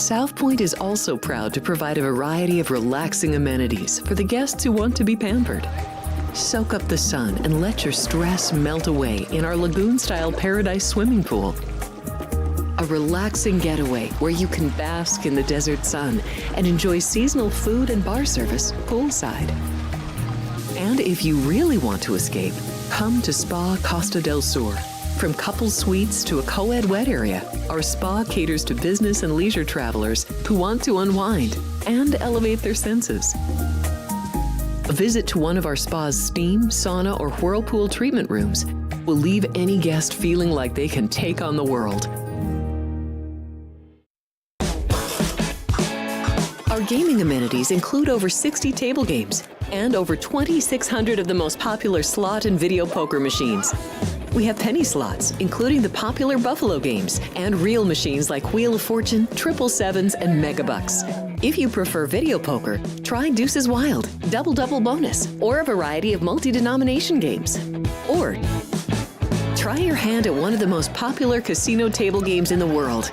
South Point is also proud to provide a variety of relaxing amenities for the guests who want to be pampered. Soak up the sun and let your stress melt away in our lagoon-style paradise swimming pool. A relaxing getaway where you can bask in the desert sun and enjoy seasonal food and bar service poolside. And if you really want to escape, come to Spa Costa del Sur. From couple suites to a co-ed wet area, our spa caters to business and leisure travelers who want to unwind and elevate their senses. A visit to one of our spa's steam, sauna, or whirlpool treatment rooms will leave any guest feeling like they can take on the world. Our gaming amenities include over 60 table games and over 2,600 of the most popular slot and video poker machines. We have penny slots, including the popular Buffalo games, and real machines like Wheel of Fortune, Triple Sevens, and Megabucks. If you prefer video poker, try Deuces Wild, Double Bonus, or a variety of multi-denomination games. Or try your hand at one of the most popular casino table games in the world,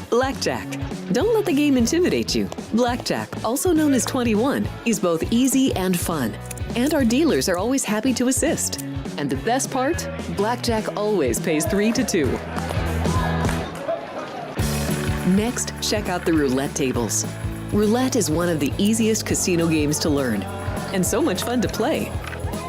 Blackjack. Don't let the game intimidate you. Blackjack, also known as 21, is both easy and fun. And our dealers are always happy to assist. And the best part? Blackjack always pays 3 to 2. Next, check out the roulette tables. Roulette is one of the easiest casino games to learn, and so much fun to play.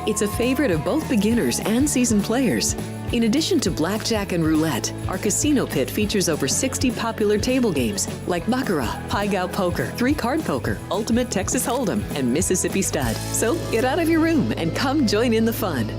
It's a favorite of both beginners and seasoned players. In addition to blackjack and roulette, our casino pit features over 60 popular table games like Baccarat, Pai Gow Poker, 3-Card Poker, Ultimate Texas Hold'em, and Mississippi Stud. So get out of your room and come join in the fun.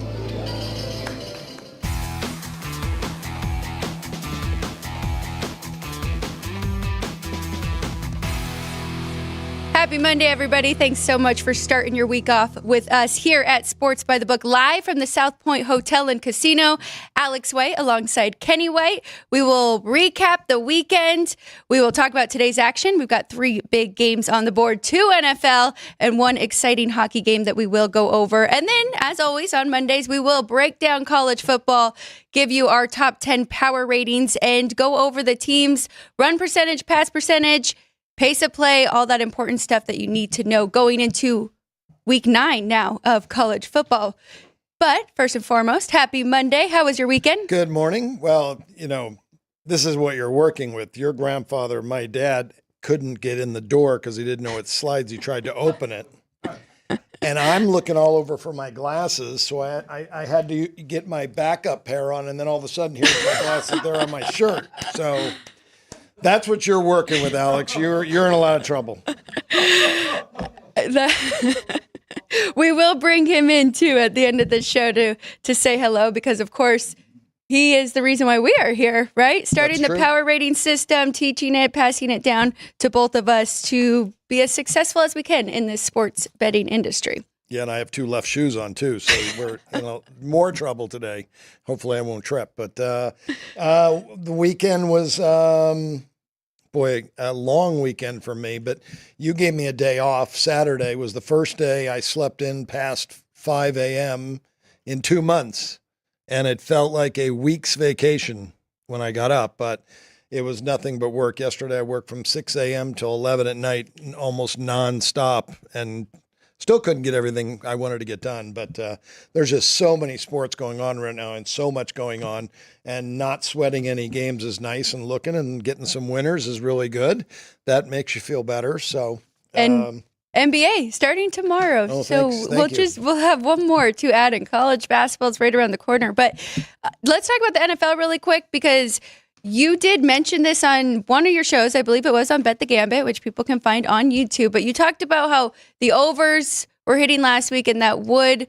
Happy Monday, everybody. Thanks so much for starting your week off with us here at Sports by the Book, live from the South Point Hotel and Casino. Alex White alongside Kenny White. We will recap the weekend. We will talk about today's action. We've got 3 big games on the board, 2 NFL, and 1 exciting hockey game that we will go over. And then, as always, on Mondays, we will break down college football, give you our top 10 power ratings, and go over the teams' run percentage, pass percentage, pace of play, all that important stuff that you need to know going into week 9 now of college football. But first and foremost, happy Monday. How was your weekend? Good morning. Well, this is what you're working with. Your grandfather, my dad, couldn't get in the door because he didn't know it slides. He tried to open it. And I'm looking all over for my glasses, so I had to get my backup pair on, and then all of a sudden, here's my glasses there on my shirt. So that's what you're working with, Alex. You're in a lot of trouble. We will bring him in, too, at the end of the show to say hello, because, of course, he is the reason why we are here, right? Starting the power rating system, teaching it, passing it down to both of us to be as successful as we can in this sports betting industry. Yeah, and I have 2 left shoes on, too, so we're in more trouble today. Hopefully I won't trip. But the weekend was, a long weekend for me. But you gave me a day off. Saturday was the first day I slept in past 5 a.m. in 2 months. And it felt like a week's vacation when I got up. But it was nothing but work. Yesterday I worked from 6 a.m. till 11 at night, almost nonstop, and still couldn't get everything I wanted to get done, but there's just so many sports going on right now and so much going on, and not sweating any games is nice, and looking and getting some winners is really good. That makes you feel better. So, and NBA starting tomorrow. Oh, so we'll have one more to add, in college basketball is right around the corner. But let's talk about the NFL really quick, because you did mention this on one of your shows. I believe it was on Bet the Gambit, which people can find on YouTube. But you talked about how the overs were hitting last week and that would,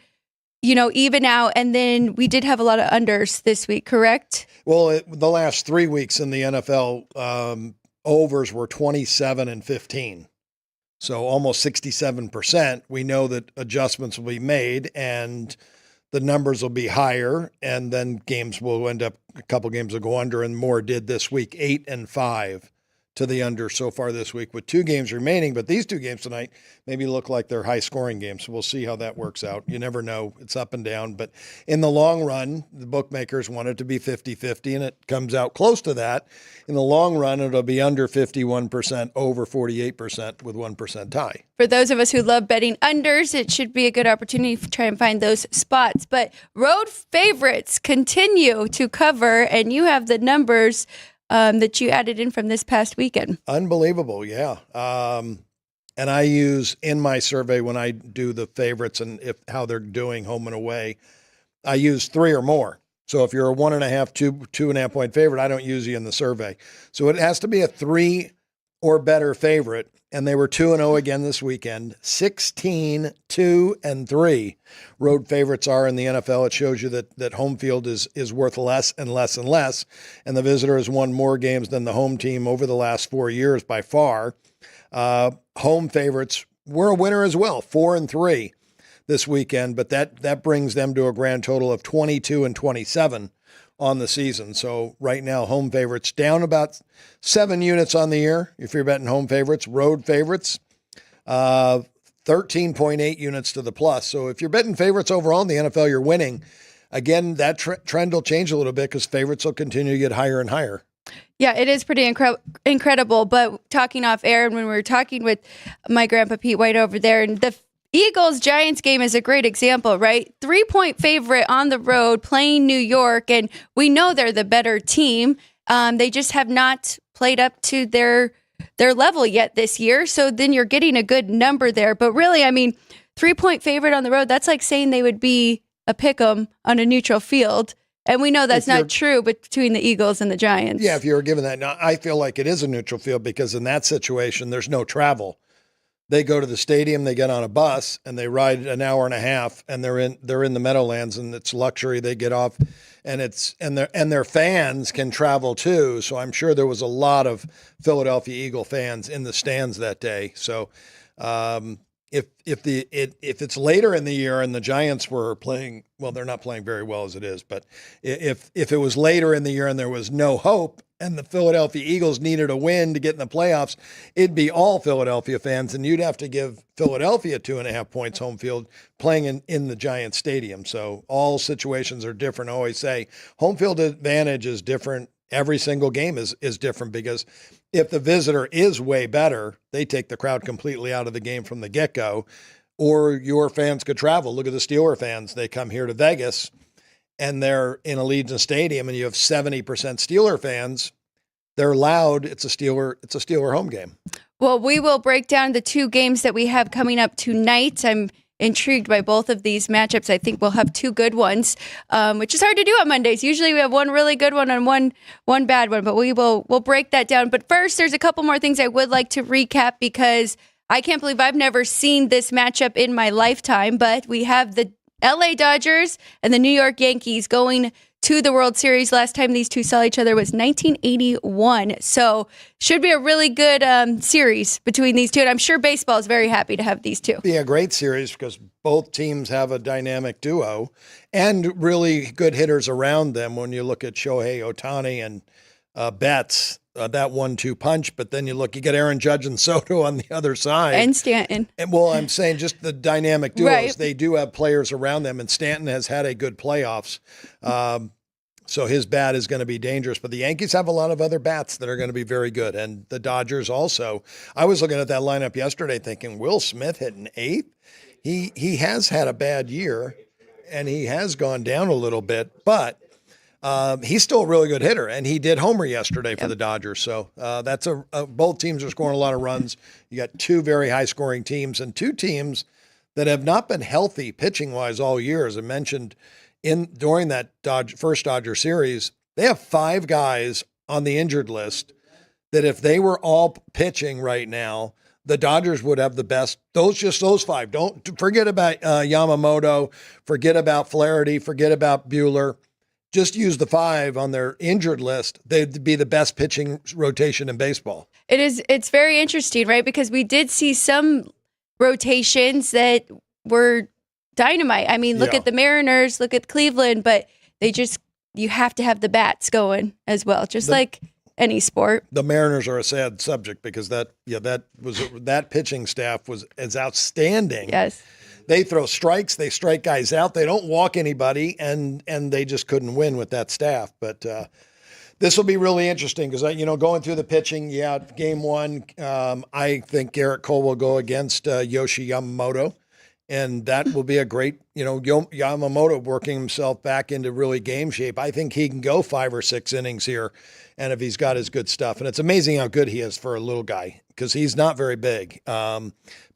even out. And then we did have a lot of unders this week, correct? Well, the last 3 weeks in the NFL, overs were 27 and 15. So almost 67%. We know that adjustments will be made and the numbers will be higher, and then games will end up, a couple games will go under, and more did this week, 8 and 5 to the under so far this week with 2 games remaining. But these 2 games tonight maybe look like they're high-scoring games. So we'll see how that works out. You never know. It's up and down. But in the long run, the bookmakers want it to be 50-50, and it comes out close to that. In the long run, it'll be under 51%, over 48% with 1% tie. For those of us who love betting unders, it should be a good opportunity to try and find those spots. But road favorites continue to cover, and you have the numbers that you added in from this past weekend. Unbelievable, yeah. And I use in my survey when I do the favorites and how they're doing home and away, I use 3 or more. So if you're a 1.5, 2.5 point favorite, I don't use you in the survey. So it has to be a 3 or better favorite. And they were 2-0 again this weekend. 16, 2, and 3 road favorites are in the NFL. It shows you that home field is worth less and less and less. And the visitor has won more games than the home team over the last 4 years by far. Home favorites were a winner as well, 4 and 3 this weekend. But that brings them to a grand total of 22 and 27 on the season. So right now, home favorites down about 7 units on the year. If you're betting home favorites, road favorites, 13.8 units to the plus. So if you're betting favorites overall in the NFL, you're winning. Again, that trend will change a little bit because favorites will continue to get higher and higher. Yeah, it is pretty incredible. But talking off air, and when we were talking with my grandpa Pete White over there, and the Eagles-Giants game is a great example, right? 3-point favorite on the road playing New York, and we know they're the better team. They just have not played up to their level yet this year, so then you're getting a good number there. But really, I mean, 3-point favorite on the road, that's like saying they would be a pick'em on a neutral field, and we know that's not true between the Eagles and the Giants. Yeah, if you were given that. Now, I feel like it is a neutral field because in that situation, there's no travel. They go to the stadium, they get on a bus, and they ride an hour and a half, and they're in the Meadowlands, and it's luxury. They get off, and their fans can travel too. So I'm sure there was a lot of Philadelphia Eagle fans in the stands that day. So if it's later in the year and the Giants were playing, well, they're not playing very well as it is, but if it was later in the year and there was no hope, and the Philadelphia Eagles needed a win to get in the playoffs, it'd be all Philadelphia fans, and you'd have to give Philadelphia 2.5 points home field playing in the Giants stadium. So all situations are different. I always say home field advantage is different. Every single game is different because if the visitor is way better, they take the crowd completely out of the game from the get-go, or your fans could travel. Look at the Steeler fans. They come here to Vegas, and they're in Allegiant Stadium, and you have 70% Steeler fans. They're loud. It's a Steeler home game. Well, we will break down the 2 games that we have coming up tonight. I'm intrigued by both of these matchups. I think we'll have 2 good ones, which is hard to do on Mondays. Usually we have one really good one and one bad one, but we'll break that down. But first, there's a couple more things I would like to recap because I can't believe I've never seen this matchup in my lifetime, but we have the LA Dodgers and the New York Yankees going to the World Series. Last time these two saw each other was 1981. So should be a really good series between these two. And I'm sure baseball is very happy to have these two. Be a great series because both teams have a dynamic duo and really good hitters around them. When you look at Shohei Ohtani and Betts, that 1-2 punch, but then you get Aaron Judge and Soto on the other side. And Stanton. And well, I'm saying just the dynamic duos. Right. They do have players around them, and Stanton has had a good playoffs. So his bat is going to be dangerous. But the Yankees have a lot of other bats that are going to be very good. And the Dodgers also. I was looking at that lineup yesterday thinking, Will Smith hitting 8th? He has had a bad year, and he has gone down a little bit, but he's still a really good hitter, and he did homer yesterday for the Dodgers. So that's both teams are scoring a lot of runs. You got 2 very high-scoring teams and 2 teams that have not been healthy pitching-wise all year. As I mentioned, during that first Dodger series, they have 5 guys on the injured list that if they were all pitching right now, the Dodgers would have the best. Those 5. Don't forget about Yamamoto. Forget about Flaherty. Forget about Buehler. Just use the 5 on their injured list. They'd be the best pitching rotation in baseball. It's very interesting, right? Because we did see some rotations that were dynamite. I mean, look at the Mariners, look at Cleveland, but you have to have the bats going as well. any sport. The Mariners are a sad subject because that pitching staff is outstanding. Yes. They throw strikes, they strike guys out, they don't walk anybody, and they just couldn't win with that staff. But this will be really interesting because, going through the pitching, game one, I think Garrett Cole will go against Yoshi Yamamoto, and that will be a great, Yamamoto working himself back into really game shape. I think he can go 5 or 6 innings here, and if he's got his good stuff. And it's amazing how good he is for a little guy because he's not very big.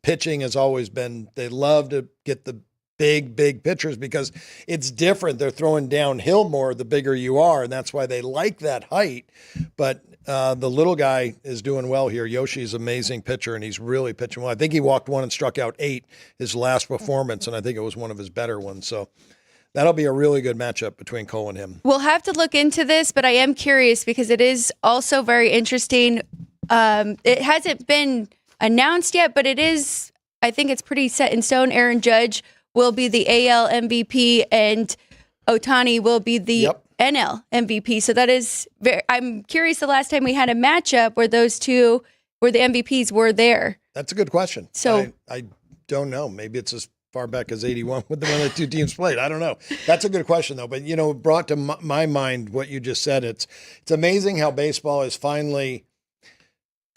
Pitching has always been, they love to get the big pitchers because it's different. They're throwing downhill more the bigger you are, and that's why they like that height. But the little guy is doing well here. Yoshi's an amazing pitcher, and he's really pitching well. I think he walked 1 and struck out 8 his last performance, and I think it was one of his better ones. So that'll be a really good matchup between Cole and him. We'll have to look into this, but I am curious because it is also very interesting. It hasn't been announced yet, but it is, I think it's pretty set in stone. Aaron Judge will be the AL MVP and Ohtani will be the NL MVP. So that is I'm curious the last time we had a matchup where those two, where the MVPs were there. That's a good question. So I don't know. Maybe it's as far back as 81 when the 2 teams played. I don't know. That's a good question though. But, brought to my mind what you just said. It's amazing how baseball is finally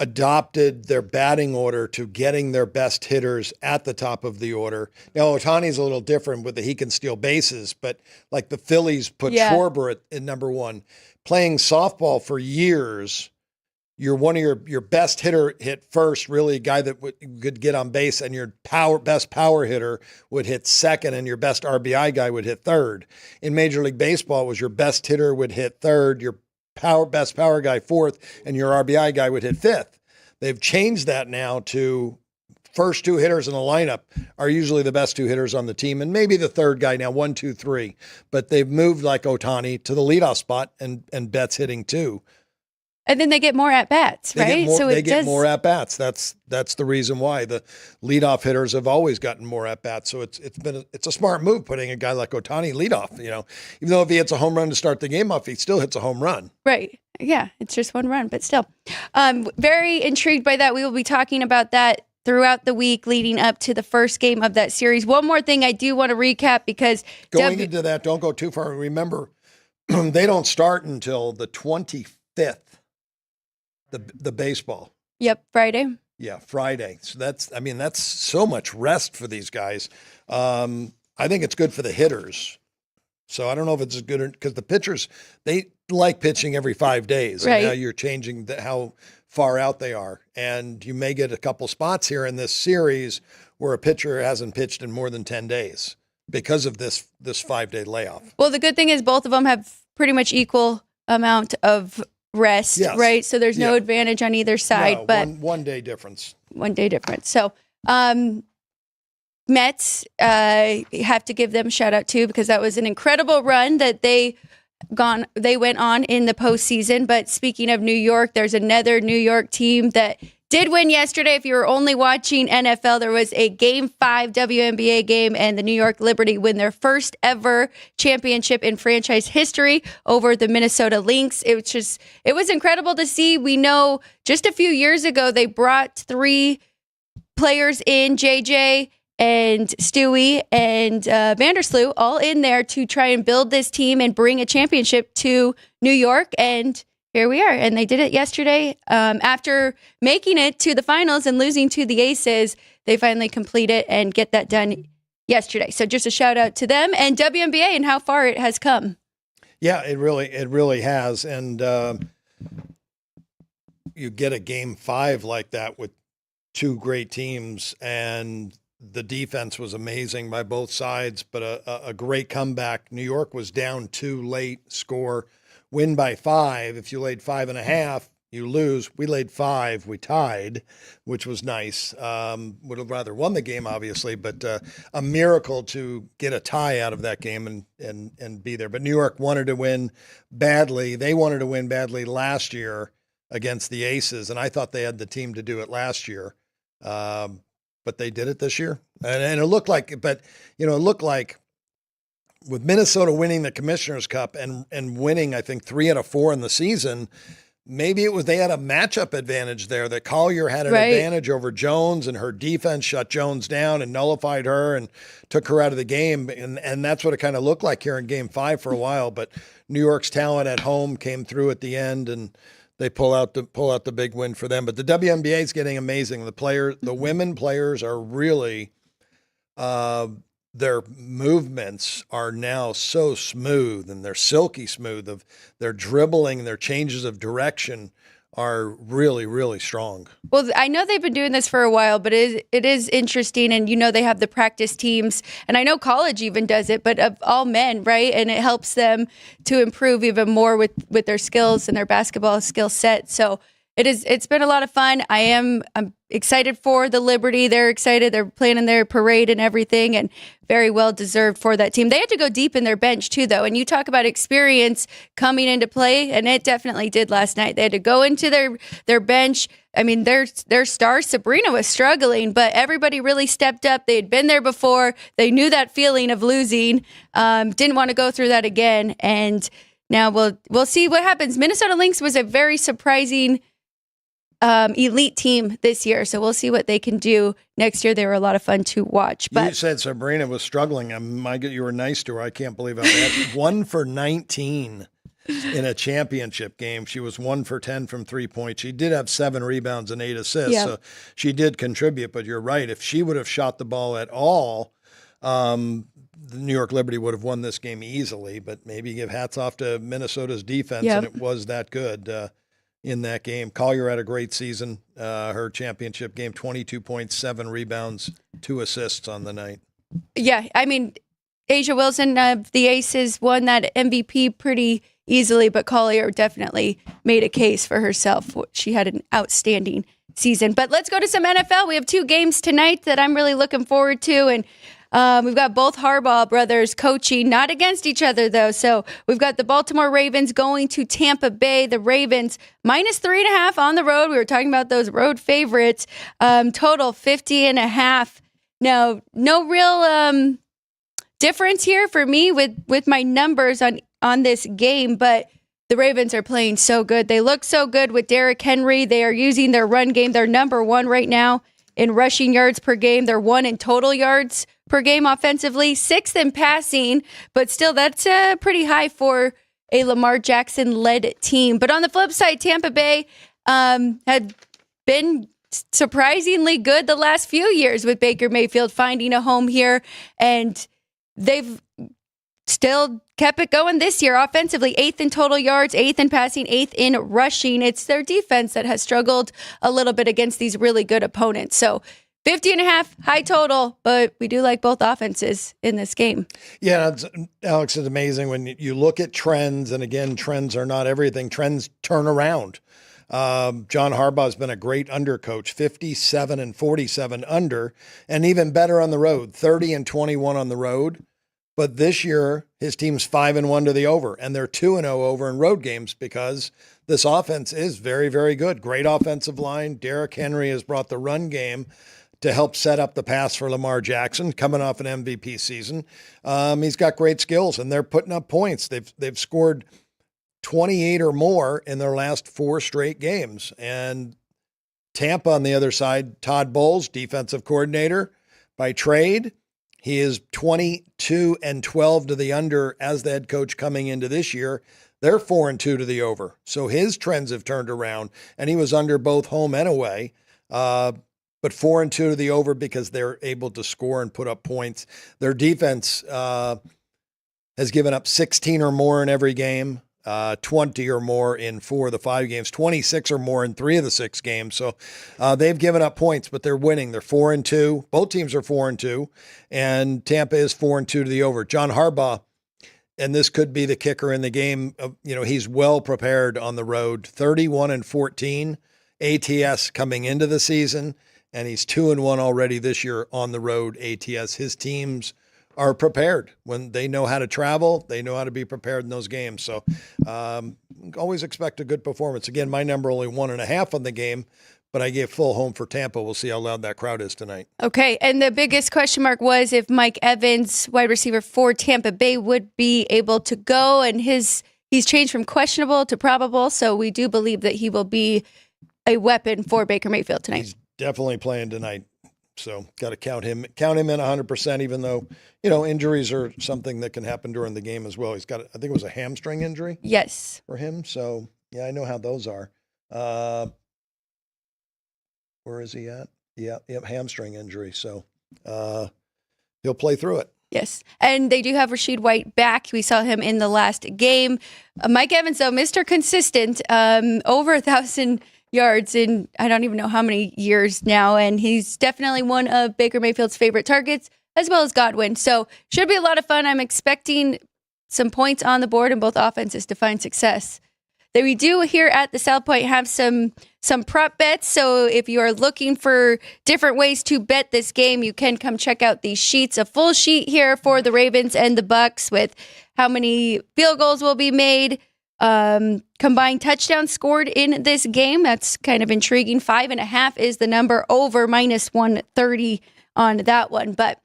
adopted their batting order to getting their best hitters at the top of the order. Now, Ohtani's a little different with he can steal bases, but like the Phillies put Schwarber at number 1. Playing softball for years, one of your best hitter hit first, really a guy that could get on base, and your best power hitter would hit second, and your best RBI guy would hit third. In Major League Baseball, it was your best hitter would hit third, your best power guy fourth, and your RBI guy would hit fifth. They've changed that now to first 2 hitters in the lineup are usually the best 2 hitters on the team, and maybe the third guy now 1, 2, 3. But they've moved like Ohtani to the leadoff spot and Betts hitting 2. And then they get more at bats, right? They get more at bats. That's the reason why the leadoff hitters have always gotten more at bats. So it's a smart move putting a guy like Ohtani leadoff. Even though if he hits a home run to start the game off, he still hits a home run. Right. Yeah, it's just 1 run, but still, very intrigued by that. We will be talking about that throughout the week leading up to the first game of that series. One more thing I do want to recap because going into that, don't go too far. Remember, they don't start until the 25th. The baseball. Yep, Friday. Yeah, Friday. So that's so much rest for these guys. I think it's good for the hitters. So I don't know if it's as good because the pitchers, they like pitching every 5 days. Right. And now you're changing how far out they are. And you may get a couple spots here in this series where a pitcher hasn't pitched in more than 10 days because of this 5-day layoff. Well, the good thing is both of them have pretty much equal amount of rest, right? So there's no advantage on either side, but one day difference. 1 day difference. So Mets, have to give them a shout out too because that was an incredible run that they went on in the postseason. But speaking of New York, there's another New York team that did win yesterday. If you were only watching NFL, there was a Game 5 WNBA game, and the New York Liberty win their first ever championship in franchise history over the Minnesota Lynx. It was incredible to see. We know just a few years ago, they brought 3 players in, JJ and Stewie and Vandersloot, all in there to try and build this team and bring a championship to New York. And here we are. And they did it yesterday. After making it to the finals and losing to the Aces, they finally complete it and get that done yesterday. So just a shout out to them and WNBA and how far it has come. Yeah, it really has. And you get a Game 5 like that with 2 great teams, and the defense was amazing by both sides, but a great comeback. New York was down 2 late, score, win by 5. If you laid 5.5, you lose. We laid 5, we tied, which was nice. Would have rather won the game, obviously, but a miracle to get a tie out of that game and be there. But New York wanted to win badly. They wanted to win badly last year against the Aces, and I thought they had the team to do it last year. But they did it this year, and it looked like. But it looked like with Minnesota winning the Commissioner's Cup and winning, I think 3 out of 4 in the season, maybe it was they had a matchup advantage there, that Collier had an advantage over Jones, and her defense shut Jones down and nullified her and took her out of the game. And that's what it kind of looked like here in Game 5 for a while. But New York's talent at home came through at the end, and they pull out the big win for them. But the WNBA is getting amazing. The women players are really their movements are now so smooth, and they're silky smooth. Of their dribbling, their changes of direction are really, really strong. Well, I know they've been doing this for a while, but it is interesting. And, they have the practice teams. And I know college even does it, but of all men, right? And it helps them to improve even more with their skills and their basketball skill set. So it's been a lot of fun. I'm excited for the Liberty. They're excited. They're planning their parade and everything, and very well deserved for that team. They had to go deep in their bench too, though. And you talk about experience coming into play, and it definitely did last night. They had to go into their bench. I mean, their star Sabrina was struggling, but everybody really stepped up. They had been there before. They knew that feeling of losing. Didn't want to go through that again. And now we'll see what happens. Minnesota Lynx was a very surprising elite team this year, so we'll see what they can do next year. They were a lot of fun to watch. But you said Sabrina was struggling. You were nice to her. I can't believe how bad. 1 for 19 in a championship game. She was 1 for 10 from 3-point. She did have 7 rebounds and 8 assists, so she did contribute. But you're right. If she would have shot the ball at all, the New York Liberty would have won this game easily. But maybe give hats off to Minnesota's defense, and it was that good. In that game, Collier had a great season. Her championship game, 22.7 rebounds, 2 assists on the night. Yeah, I mean, Asia Wilson of the Aces won that MVP pretty easily, but Collier definitely made a case for herself. She had an outstanding season. But let's go to some NFL. We have 2 games tonight that I'm really looking forward to, and we've got both Harbaugh brothers coaching, not against each other, though. So we've got the Baltimore Ravens going to Tampa Bay. The Ravens -3.5 on the road. We were talking about those road favorites. Total 50.5. Now, no real difference here for me with my numbers on this game, but the Ravens are playing so good. They look so good with Derrick Henry. They are using their run game. They're number 1 right now in rushing yards per game. They're 1 in total yards per game offensively, 6th in passing, but still that's pretty high for a Lamar Jackson-led team. But on the flip side, Tampa Bay had been surprisingly good the last few years with Baker Mayfield finding a home here, and they've still kept it going this year offensively. 8th in total yards, 8th in passing, 8th in rushing. It's their defense that has struggled a little bit against these really good opponents. So 50.5, high total, but we do like both offenses in this game. Yeah, Alex, it's amazing when you look at trends, and again, trends are not everything. Trends turn around. John Harbaugh has been a great under coach, 57 and 47 under, and even better on the road, 30 and 21 on the road. But this year, his team's 5-1 to the over, and they're 2-0 over in road games because this offense is very, very good. Great offensive line. Derrick Henry has brought the run game to help set up the pass for Lamar Jackson, coming off an MVP season. He's got great skills, and they're putting up points. They've scored 28 or more in their last 4 straight games. And Tampa on the other side, Todd Bowles, defensive coordinator by trade. He is 22 and 12 to the under as the head coach coming into this year. They're 4-2 to the over. So his trends have turned around, and he was under both home and away. But 4-2 to the over because they're able to score and put up points. Their defense has given up 16 or more in every game, 20 or more in 4 of the 5 games, 26 or more in 3 of the 6 games. So they've given up points, but they're winning. They're 4-2. Both teams are 4-2, and Tampa is 4-2 to the over. John Harbaugh, and this could be the kicker in the game. He's well prepared on the road. 31 and 14 ATS coming into the season. And he's 2-1 already this year on the road ATS. His teams are prepared. When they know how to travel, they know how to be prepared in those games. So always expect a good performance. Again, my number only 1.5 on the game, but I gave full home for Tampa. We'll see how loud that crowd is tonight. Okay, and the biggest question mark was if Mike Evans, wide receiver for Tampa Bay, would be able to go. And he's he's changed from questionable to probable, so we do believe that he will be a weapon for Baker Mayfield tonight. He's definitely playing tonight. So got to count him in 100%, even though, injuries are something that can happen during the game as well. He's got, I think it was a hamstring injury. Yes. For him. So, yeah, I know how those are. Where is he at? Yeah, hamstring injury. So he'll play through it. Yes. And they do have Rashid White back. We saw him in the last game. Mike Evans, though, Mr. Consistent, over 1,000 yards in I don't even know how many years now. And he's definitely one of Baker Mayfield's favorite targets, as well as Godwin. So should be a lot of fun. I'm expecting some points on the board in both offenses to find success. That we do here at the South Point have some prop bets. So if you are looking for different ways to bet this game, you can come check out these sheets. A full sheet here for the Ravens and the Bucks with how many field goals will be made, combined touchdowns scored in this game. That's kind of intriguing. 5.5 is the number, over -130 on that one. But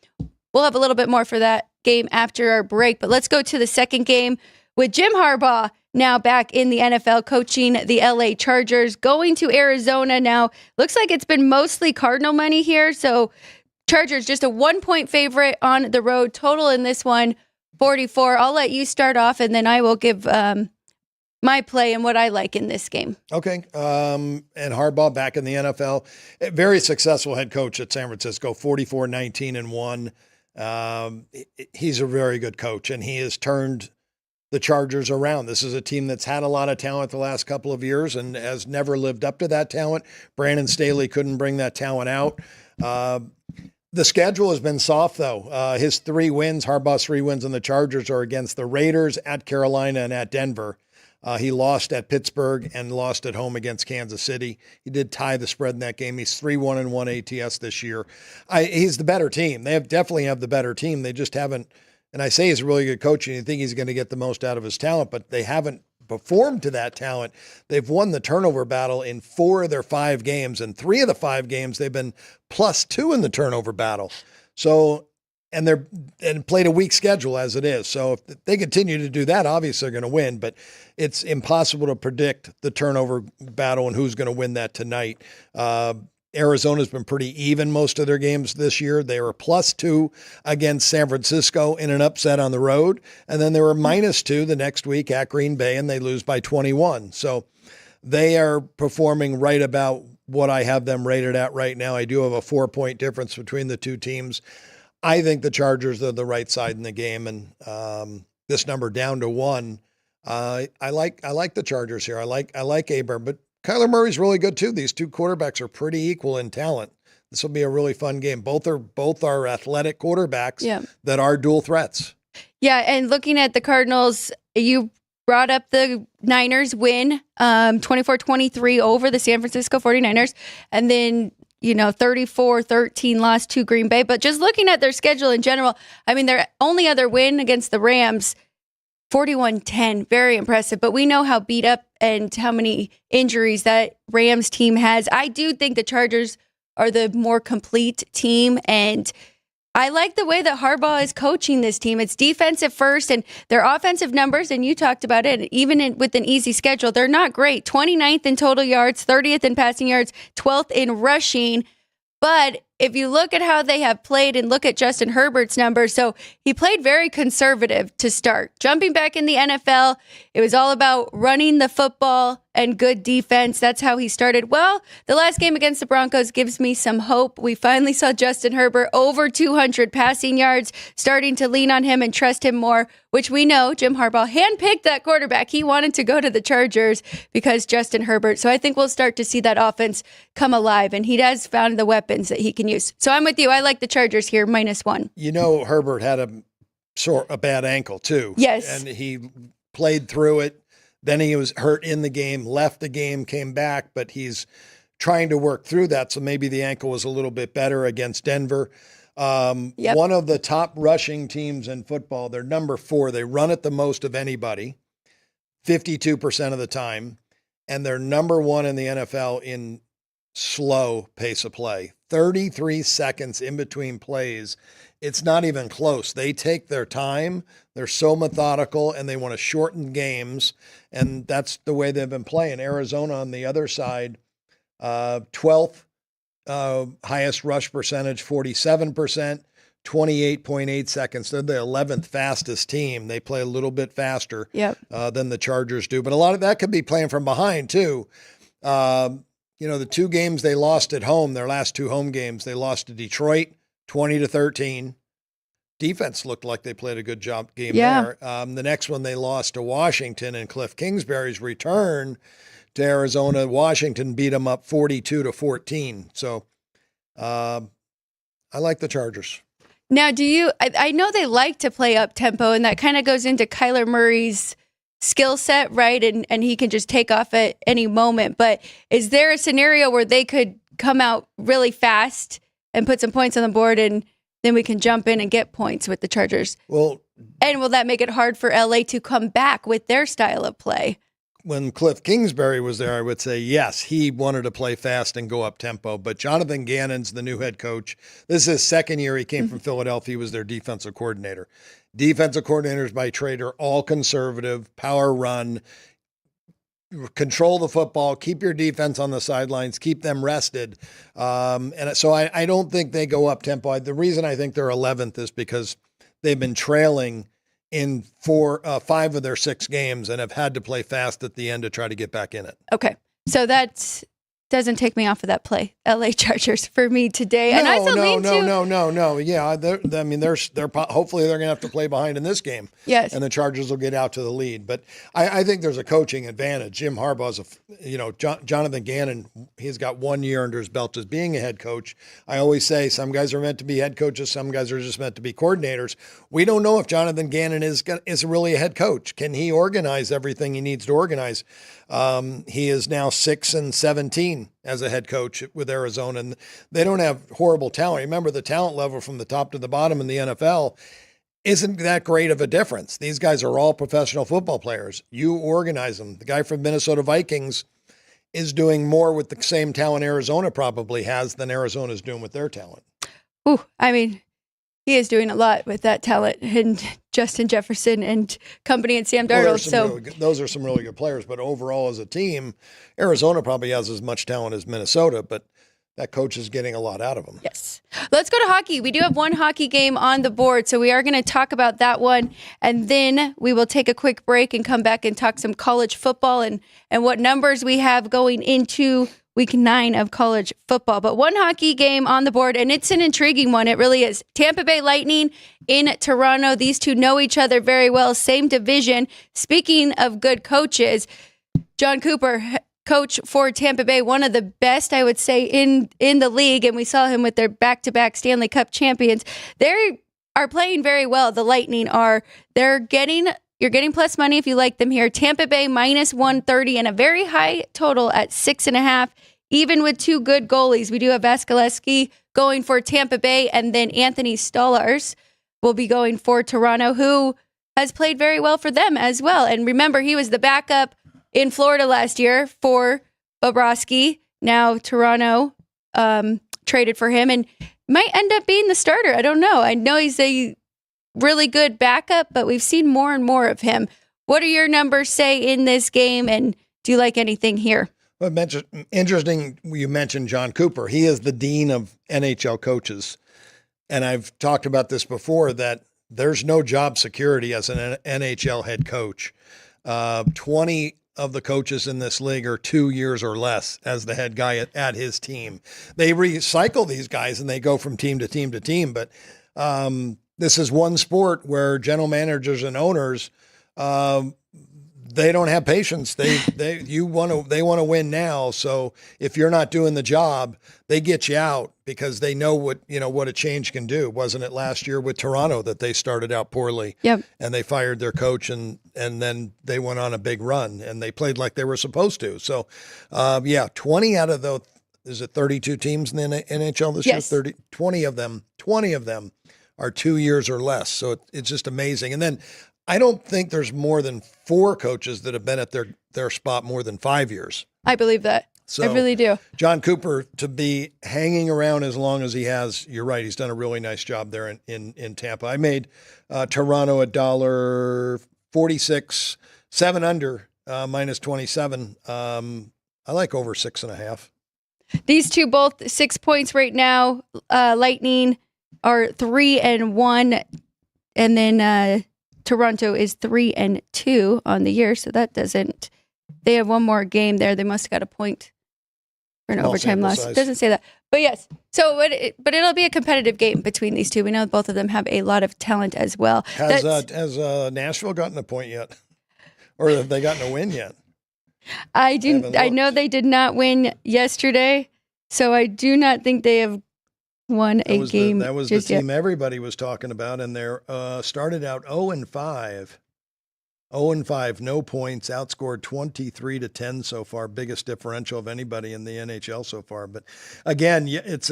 we'll have a little bit more for that game after our break. But let's go to the second game with Jim Harbaugh now back in the NFL coaching the LA Chargers, going to Arizona now. Looks like it's been mostly Cardinal money here. So Chargers just a 1-point favorite on the road. Total in this one, 44. I'll let you start off, and then I will give my play and what I like in this game. Okay. And Harbaugh back in the NFL. A very successful head coach at San Francisco, 44-19-1. He's a very good coach, and he has turned the Chargers around. This is a team that's had a lot of talent the last couple of years and has never lived up to that talent. Brandon Staley couldn't bring that talent out. The schedule has been soft, though. His 3 wins, Harbaugh's 3 wins on the Chargers, are against the Raiders, at Carolina, and at Denver. He lost at Pittsburgh and lost at home against Kansas City. He did tie the spread in that game. He's 3-1-1 ATS this year. He's the better team. They definitely have the better team. They just haven't. And I say he's a really good coach, and you think he's going to get the most out of his talent, but they haven't performed to that talent. They've won the turnover battle in 4 of their 5 games, and 3 of the 5 games they've been +2 in the turnover battle. So, and played a weak schedule as it is. So if they continue to do that, obviously they're going to win, but it's impossible to predict the turnover battle and who's going to win that tonight. Arizona's been pretty even most of their games this year. They were +2 against San Francisco in an upset on the road. And then they were -2 the next week at Green Bay, and they lose by 21. So they are performing right about what I have them rated at right now. I do have a 4-point difference between the two teams. I think the Chargers are the right side in the game. And this number down to 1, I like the Chargers here. I like Aberm, but Kyler Murray's really good too. These 2 quarterbacks are pretty equal in talent. This will be a really fun game. Both are athletic quarterbacks that are dual threats. Yeah, and looking at the Cardinals, you brought up the Niners win 24-23 over the San Francisco 49ers, and then 34-13 loss to Green Bay. But just looking at their schedule in general, I mean, their only other win against the Rams, 41-10, very impressive. But we know how beat up and how many injuries that Rams team has. I do think the Chargers are the more complete team, and I like the way that Harbaugh is coaching this team. It's defensive first, and their offensive numbers, and you talked about it, even with an easy schedule, they're not great. 29th in total yards, 30th in passing yards, 12th in rushing. But if you look at how they have played and look at Justin Herbert's numbers, so he played very conservative to start. Jumping back in the NFL, it was all about running the football and good defense. That's how he started. Well, the last game against the Broncos gives me some hope. We finally saw Justin Herbert over 200 passing yards, starting to lean on him and trust him more, which we know Jim Harbaugh handpicked that quarterback. He wanted to go to the Chargers because Justin Herbert. So I think we'll start to see that offense come alive, and he has found the weapons that he can use. So I'm with you. I like the Chargers here, -1. Herbert had a bad ankle too. Yes. And he played through it. Then he was hurt in the game, left the game, came back, but he's trying to work through that. So maybe the ankle was a little bit better against Denver. One of the top rushing teams in football. They're number 4. They run it the most of anybody, 52% of the time. And they're number 1 in the NFL in slow pace of play. 33 seconds in between plays. It's not even close. They take their time. They're so methodical, and they want to shorten games, and that's the way they've been playing. Arizona on the other side, 12th highest rush percentage, 47%, 28.8 seconds. They're the 11th fastest team. They play a little bit faster than the Chargers do, but a lot of that could be playing from behind too. The two games they lost at home, their last two home games, they lost to Detroit 20-13. Defense looked like they played a good game there. The next one they lost to Washington, and Cliff Kingsbury's return to Arizona. Washington beat them up 42-14. So I like the Chargers. Now, I know they like to play up tempo, and that kind of goes into Kyler Murray's skill set, right? And he can just take off at any moment. But is there a scenario where they could come out really fast and put some points on the board, and then we can jump in and get points with the Chargers? And will that make it hard for LA to come back with their style of play? When Cliff Kingsbury was there, I would say, yes, he wanted to play fast and go up tempo. But Jonathan Gannon's the new head coach. This is his second year. He came from Philadelphia. He was their defensive coordinator. Defensive coordinators by trade are all conservative, power run, control the football, keep your defense on the sidelines, keep them rested. And so I don't think they go up tempo. The reason I think they're 11th is because they've been trailing in 5 of their 6 games and have had to play fast at the end to try to get back in it. Okay. So that doesn't take me off of that play. LA Chargers for me today. No. Yeah, they're hopefully they're going to have to play behind in this game. Yes. And the Chargers will get out to the lead. But I think there's a coaching advantage. Jim Harbaugh's Jonathan Gannon, he's got 1 year under his belt as being a head coach. I always say some guys are meant to be head coaches, some guys are just meant to be coordinators. We don't know if Jonathan Gannon is really a head coach. Can he organize everything he needs to organize? He is now 6-17 as a head coach with Arizona, and they don't have horrible talent. Remember, the talent level from the top to the bottom in the NFL isn't that great of a difference. These guys are all professional football players. You organize them. The guy from Minnesota Vikings is doing more with the same talent Arizona probably has than Arizona's doing with their talent. Ooh, I mean, he is doing a lot with that talent, and Justin Jefferson and company, and Sam Darnold. Those are some really good players, but overall as a team, Arizona probably has as much talent as Minnesota, but that coach is getting a lot out of them. Yes. Let's go to hockey. We do have one hockey game on the board, so we are going to talk about that one, and then we will take a quick break and come back and talk some college football and what numbers we have going into Week 9 of college football. But one hockey game on the board, and it's an intriguing one. It really is. Tampa Bay Lightning in Toronto. These two know each other very well. Same division. Speaking of good coaches, John Cooper, coach for Tampa Bay, one of the best, I would say, in the league. And we saw him with their back-to-back Stanley Cup champions. They are playing very well. The Lightning are. You're getting plus money if you like them here. Tampa Bay minus 130 and a very high total at 6.5. Even with 2 good goalies, we do have Vasilevsky going for Tampa Bay, and then Anthony Stolarz will be going for Toronto, who has played very well for them as well. And remember, he was the backup in Florida last year for Bobrovsky. Now Toronto traded for him and might end up being the starter. I don't know. I know he's a really good backup, but we've seen more and more of him. What do your numbers say in this game, and do you like anything here? Well, interesting you mentioned John Cooper. He is the dean of NHL coaches. And I've talked about this before, that there's no job security as an NHL head coach. 20 of the coaches in this league are 2 years or less as the head guy at his team. They recycle these guys and they go from team to team to team. But this is one sport where general managers and owners, they don't have patience. They want to win now. So if you're not doing the job, they get you out because they know what a change can do. Wasn't it last year with Toronto that they started out poorly? Yep. And they fired their coach and then they went on a big run and they played like they were supposed to. So 20 out of the, is it 32 teams in the NHL this yes. year? 20 of them are 2 years or less. So it's just amazing. And then I don't think there's more than 4 coaches that have been at their spot more than 5 years. I believe that. So I really do. John Cooper, to be hanging around as long as he has, you're right. He's done a really nice job there in Tampa. I made Toronto $1.46, 7 under, minus 27. I like over 6.5. These two both 6 points right now. Lightning are 3-1, and then Toronto is 3-2 on the year. So that doesn't. They have one more game there. They must have got a point for an overtime loss. It doesn't say that, but yes. So, but it'll be a competitive game between these two. We know both of them have a lot of talent as well. Has Nashville gotten a point yet, or have they gotten a win yet? I know they did not win yesterday, so I do not think they have won a game. That was the team everybody was talking about, and they're started out 0-5. 0-5, no points, outscored 23-10 so far, biggest differential of anybody in the NHL so far. But again, it's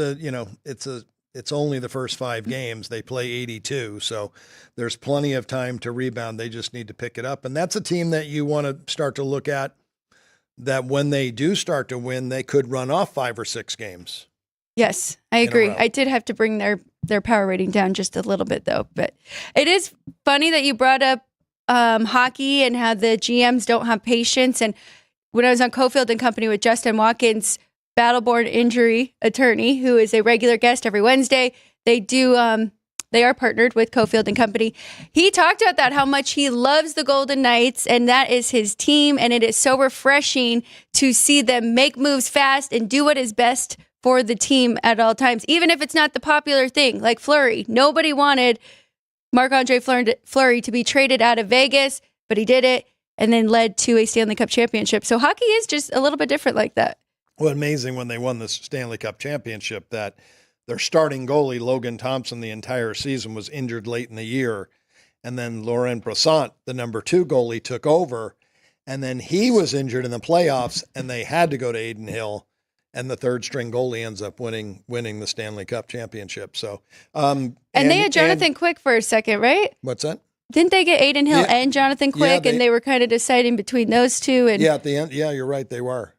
only the first 5 games. They play 82, so there's plenty of time to rebound. They just need to pick it up, and that's a team that you want to start to look at. That when they do start to win, they could run off 5 or 6 games. Yes, I agree. I did have to bring their power rating down just a little bit, though. But it is funny that you brought up hockey and how the GMs don't have patience. And when I was on Cofield and Company with Justin Watkins, Battleborn injury attorney, who is a regular guest every Wednesday, they are partnered with Cofield and Company. He talked about that, how much he loves the Golden Knights, and that is his team. And it is so refreshing to see them make moves fast and do what is best for the team at all times, even if it's not the popular thing, like Fleury. Nobody wanted Marc-Andre Fleury to be traded out of Vegas, but he did it and then led to a Stanley Cup championship. So hockey is just a little bit different like that. Well, amazing when they won the Stanley Cup championship that their starting goalie, Logan Thompson, the entire season was injured late in the year. And then Laurent Brossoit, the number 2 goalie, took over. And then he was injured in the playoffs, and they had to go to Adin Hill. And the 3rd-string goalie ends up winning the Stanley Cup championship. So, and they had Jonathan Quick for a second, right? What's that? Didn't they get Adin Hill and Jonathan Quick, and they were kind of deciding between those two? And at the end, you're right, they were.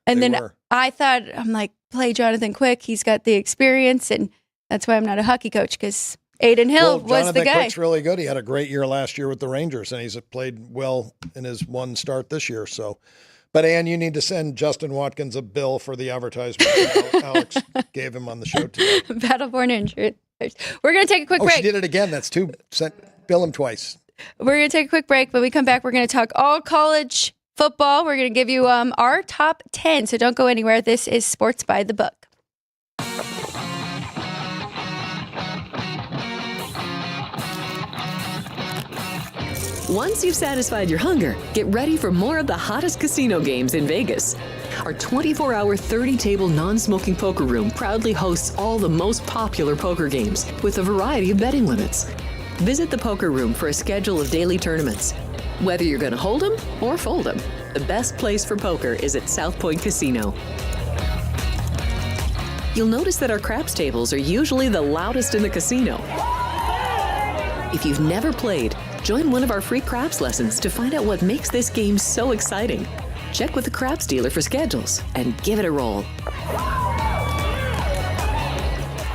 I thought, I'm like, play Jonathan Quick. He's got the experience, and that's why I'm not a hockey coach, because Adin Hill was the guy. Jonathan Quick's really good. He had a great year last year with the Rangers, and he's played well in his one start this year. So. But, Ann, you need to send Justin Watkins a bill for the advertisement Alex gave him on the show today. Battleborn injured. We're going to take a quick break. She did it again. That's 2. Bill him twice. We're going to take a quick break. When we come back, we're going to talk all college football. We're going to give you our top 10. So don't go anywhere. This is Sports by the Book. Once you've satisfied your hunger, get ready for more of the hottest casino games in Vegas. Our 24-hour, 30-table non-smoking poker room proudly hosts all the most popular poker games with a variety of betting limits. Visit the poker room for a schedule of daily tournaments. Whether you're going to hold 'em or fold 'em, the best place for poker is at South Point Casino. You'll notice that our craps tables are usually the loudest in the casino. If you've never played, join one of our free craps lessons to find out what makes this game so exciting. Check with the craps dealer for schedules and give it a roll.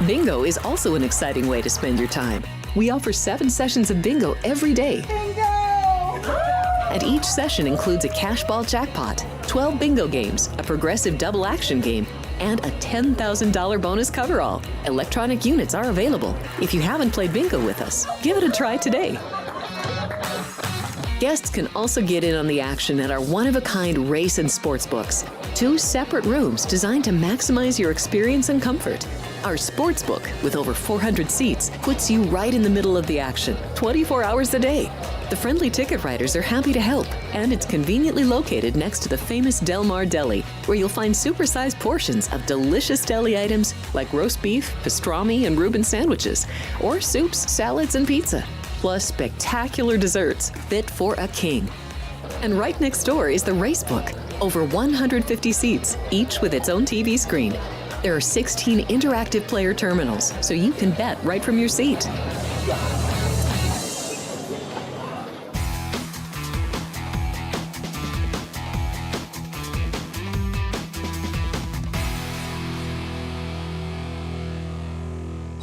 Bingo is also an exciting way to spend your time. We offer 7 sessions of bingo every day. Bingo! And each session includes a cash ball jackpot, 12 bingo games, a progressive double action game, and a $10,000 bonus coverall. Electronic units are available. If you haven't played bingo with us, give it a try today. Guests can also get in on the action at our one-of-a-kind race and sports books, 2 separate rooms designed to maximize your experience and comfort. Our sports book, with over 400 seats, puts you right in the middle of the action, 24 hours a day. The friendly ticket writers are happy to help, and it's conveniently located next to the famous Del Mar Deli, where you'll find supersized portions of delicious deli items like roast beef, pastrami, and Reuben sandwiches, or soups, salads, and pizza, plus spectacular desserts fit for a king. And right next door is the race book, over 150 seats, each with its own TV screen. There are 16 interactive player terminals, so you can bet right from your seat.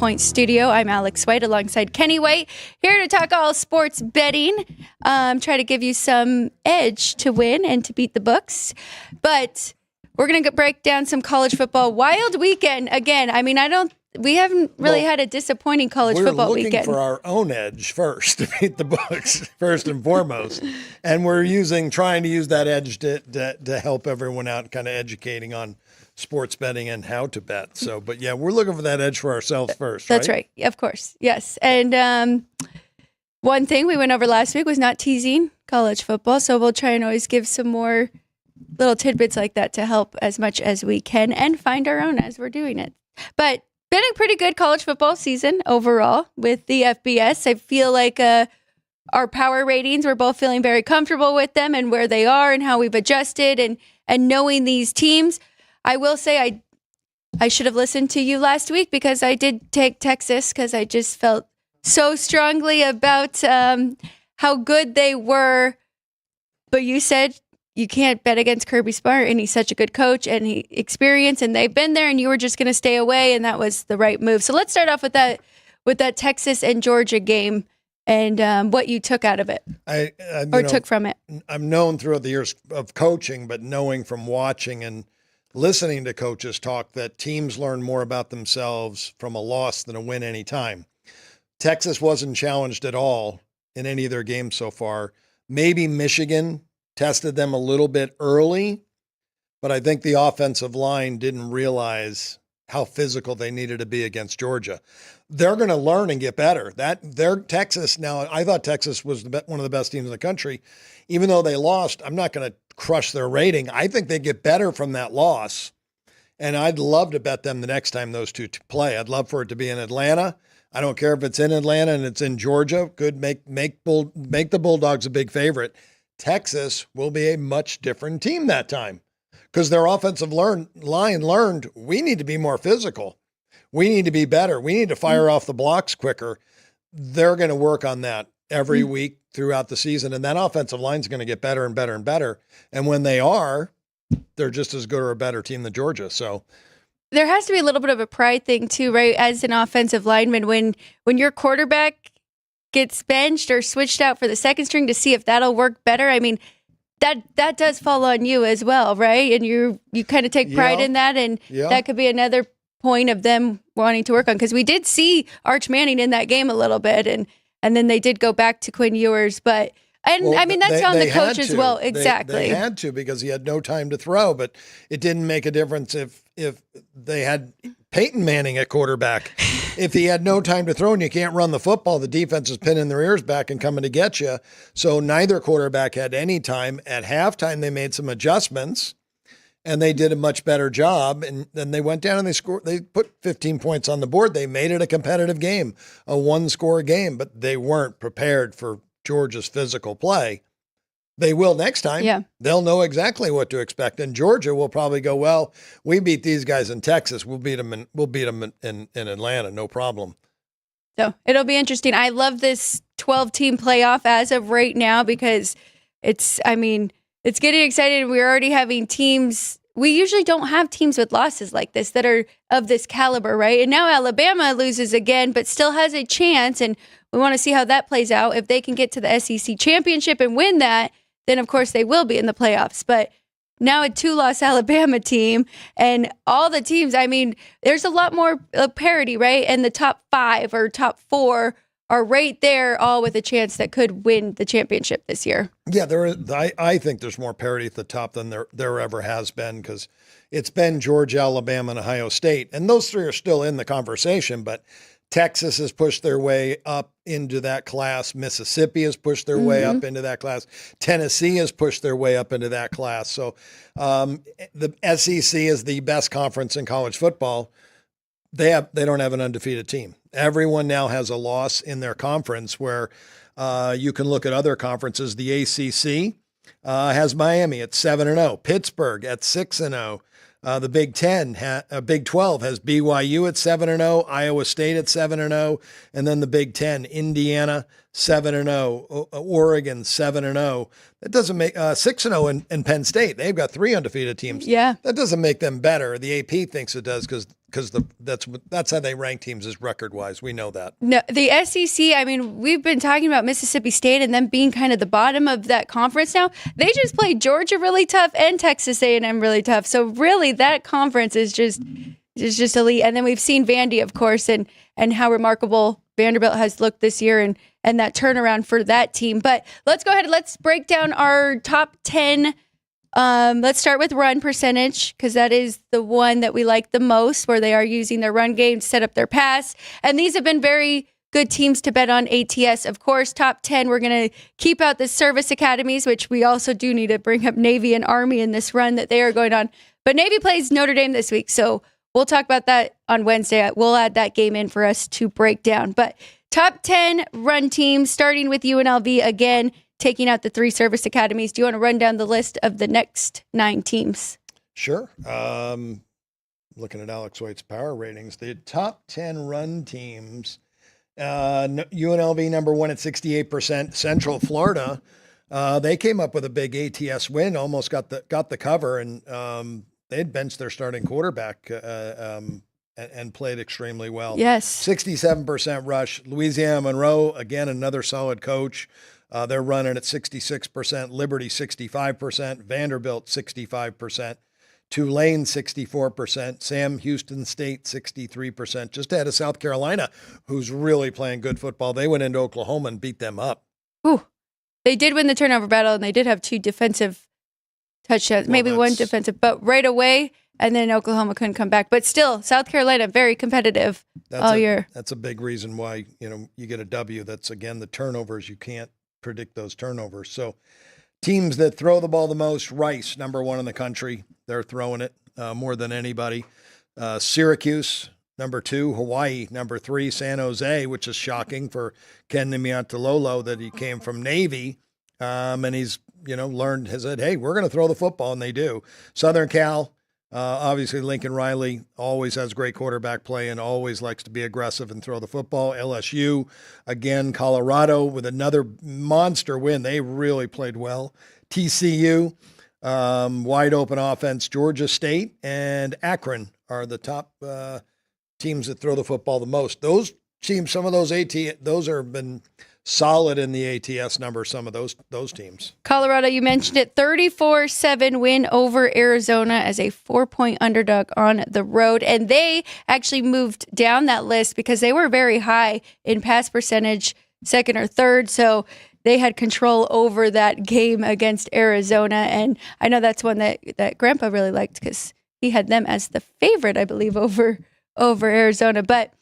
Point studio. I'm Alex White alongside Kenny White, here to talk all sports betting. Try to give you some edge to win and to beat the books. But we're going to break down some college football. Wild weekend again. I mean, we haven't really had a disappointing college football weekend. We're looking for our own edge first to beat the books, first and foremost. And we're trying to use that edge to help everyone out, kind of educating on sports betting and how to bet. So, but yeah, we're looking for that edge for ourselves first. That's right. Of course. Yes. And one thing we went over last week was not teasing college football. So we'll try and always give some more little tidbits like that to help as much as we can and find our own as we're doing it. But been a pretty good college football season overall with the FBS. I feel like our power ratings, we're both feeling very comfortable with them and where they are and how we've adjusted and knowing these teams. I will say I should have listened to you last week because I did take Texas because I just felt so strongly about how good they were. But you said you can't bet against Kirby Smart, and he's such a good coach and he experienced, and they've been there, and you were just going to stay away, and that was the right move. So let's start off with that Texas and Georgia game and what you took out of it took from it. I'm known throughout the years of coaching, but knowing from watching and listening to coaches talk that teams learn more about themselves from a loss than a win any time. Texas wasn't challenged at all in any of their games so far. Maybe Michigan tested them a little bit early, but I think the offensive line didn't realize how physical they needed to be against Georgia. They're going to learn and get better. They're Texas now. I thought Texas was one of the best teams in the country. Even though they lost, I'm not going to crush their rating. I think they get better from that loss, and I'd love to bet them the next time those two play. I'd love for it to be in Atlanta. I don't care if it's in Atlanta and it's in Georgia. Good, make the Bulldogs a big favorite. Texas will be a much different team that time because their offensive line learned we need to be more physical. We need to be better. We need to fire off the blocks quicker. They're going to work on that every week throughout the season, and that offensive line is going to get better and better and better. And when they are, they're just as good or a better team than Georgia. So there has to be a little bit of a pride thing too, right? As an offensive lineman, when your quarterback gets benched or switched out for the second string to see if that'll work better. I mean, that does fall on you as well, right? And you kind of take pride in that, and that could be another point of them wanting to work on, because we did see Arch Manning in that game a little bit, and then they did go back to Quinn Ewers, but I mean that's on the coach as well. Exactly, they had to because he had no time to throw, but it didn't make a difference if they had Peyton Manning at quarterback. If he had no time to throw and you can't run the football, the defense is pinning their ears back and coming to get you. So neither quarterback had any time. At halftime, they made some adjustments, and they did a much better job. And then they went down and they scored. They put 15 points on the board. They made it a competitive game, a one-score game, but they weren't prepared for Georgia's physical play. They will next time. Yeah. They'll know exactly what to expect. And Georgia will probably go, well, we beat these guys in Texas. We'll beat them in Atlanta. No problem. So it'll be interesting. I love this 12-team playoff as of right now because it's getting exciting. We're already having teams. We usually don't have teams with losses like this that are of this caliber, right? And now Alabama loses again, but still has a chance. And we want to see how that plays out. If they can get to the SEC championship and win that, then of course they will be in the playoffs. But now a 2-loss Alabama team and all the teams, I mean, there's a lot more parity, right? And the top 5 or top 4 are right there, all with a chance that could win the championship this year. Yeah, there is. I think there's more parity at the top than there ever has been, because it's been Georgia, Alabama, and Ohio State. And those three are still in the conversation, but Texas has pushed their way up into that class. Mississippi has pushed their way up into that class. Tennessee has pushed their way up into that class. So the SEC is the best conference in college football. They don't have an undefeated team. Everyone now has a loss in their conference, where you can look at other conferences. The ACC has Miami at 7-0, Pittsburgh at 6-0. The Big 12 has BYU at 7-0, Iowa State at 7-0, and then the Big 10, Indiana 7-0, Oregon 7-0. That doesn't make 6-0 in Penn State. They've got 3 undefeated teams. Yeah, that doesn't make them better. The AP thinks it does because because that's how they rank teams, is record wise. We know that. No, the SEC, I mean, we've been talking about Mississippi State and them being kind of the bottom of that conference now. They just played Georgia really tough and Texas A&M really tough. So really that conference is just elite. And then we've seen Vandy, of course, and how remarkable Vanderbilt has looked this year and that turnaround for that team. But let's go ahead and let's break down our top 10. Let's start with run percentage, because that is the one that we like the most, where they are using their run game to set up their pass. And these have been very good teams to bet on ATS. Of course, top 10, we're going to keep out the service academies, which we also do need to bring up Navy and Army in this run that they are going on. But Navy plays Notre Dame this week, so we'll talk about that on Wednesday. We'll add that game in for us to break down. But top 10 run teams, starting with UNLV again, taking out the 3 service academies. Do you want to run down the list of the next 9 teams? Sure. Looking at Alex White's power ratings, the top 10 run teams, UNLV number 1 at 68%. Central Florida, they came up with a big ATS win, almost got the cover, and they had benched their starting quarterback and played extremely well. Yes. 67% rush. Louisiana Monroe, again, another solid coach. They're running at 66%, Liberty 65%, Vanderbilt 65%, Tulane 64%, Sam Houston State 63%, just ahead of South Carolina, who's really playing good football. They went into Oklahoma and beat them up. Ooh, they did win the turnover battle, and they did have 2 defensive touchdowns, maybe 1 defensive, but right away, and then Oklahoma couldn't come back. But still, South Carolina, very competitive all year. That's a big reason why, you get a W. That's, again, the turnovers. You can't predict those turnovers. So teams that throw the ball the most, Rice, number 1 in the country. They're throwing it more than anybody. Syracuse, number 2. Hawaii, number 3. San Jose, which is shocking for Ken Niumatalolo that he came from Navy. And he's, has said, hey, we're going to throw the football, and they do. Southern Cal, obviously Lincoln Riley always has great quarterback play and always likes to be aggressive and throw the football. LSU, again, Colorado with another monster win. They really played well. TCU, wide open offense. Georgia State and Akron are the top teams that throw the football the most. Those teams, some of those those have been solid in the ATS number, some of those teams. Colorado, you mentioned it, 34-7 win over Arizona as a 4-point underdog on the road. And they actually moved down that list because they were very high in pass percentage, 2nd or 3rd. So they had control over that game against Arizona. And I know that's one that Grandpa really liked because he had them as the favorite, I believe, over Arizona. But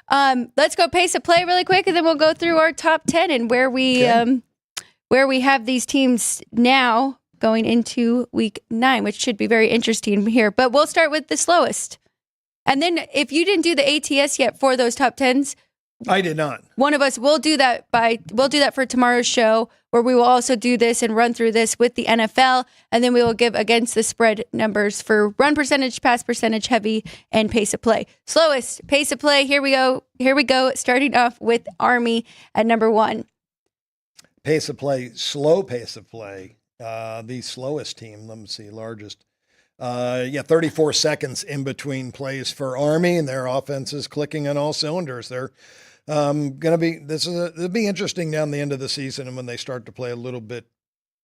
let's go pace of play really quick, and then we'll go through our top 10 and where we have these teams now going into week 9, which should be very interesting here. But we'll start with the slowest. And then if you didn't do the ATS yet for those top 10s, I did not. One of us will do that for tomorrow's show, where we will also do this and run through this with the NFL, and then we will give against the spread numbers for run percentage, pass percentage, heavy, and pace of play. Slowest pace of play. Here we go. Starting off with Army at number 1. Pace of play, slow pace of play. The slowest team. Let me see, largest. 34 seconds in between plays for Army, and their offense is clicking on all cylinders. They're it'll be interesting down the end of the season and when they start to play a little bit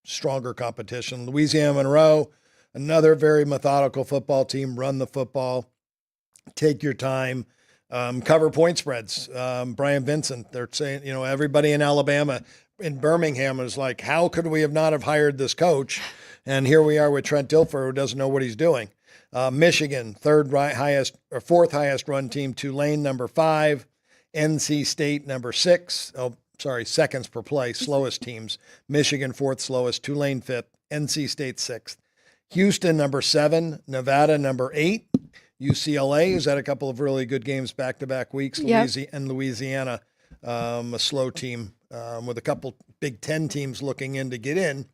stronger competition. Louisiana Monroe, another very methodical football team. Run the football, take your time, cover point spreads. Brian Vincent, they're saying, everybody in Alabama, in Birmingham is like, how could we have not have hired this coach? And here we are with Trent Dilfer, who doesn't know what he's doing. Michigan, 4th highest run team. Tulane, number 5. NC State, number 6. Seconds per play, slowest teams. Michigan, 4th slowest. Tulane, 5th. NC State, 6th. Houston, number 7. Nevada, number 8. UCLA has had a couple of really good games back-to-back weeks. Yep. And Louisiana, a slow team with a couple Big Ten teams looking in to get in.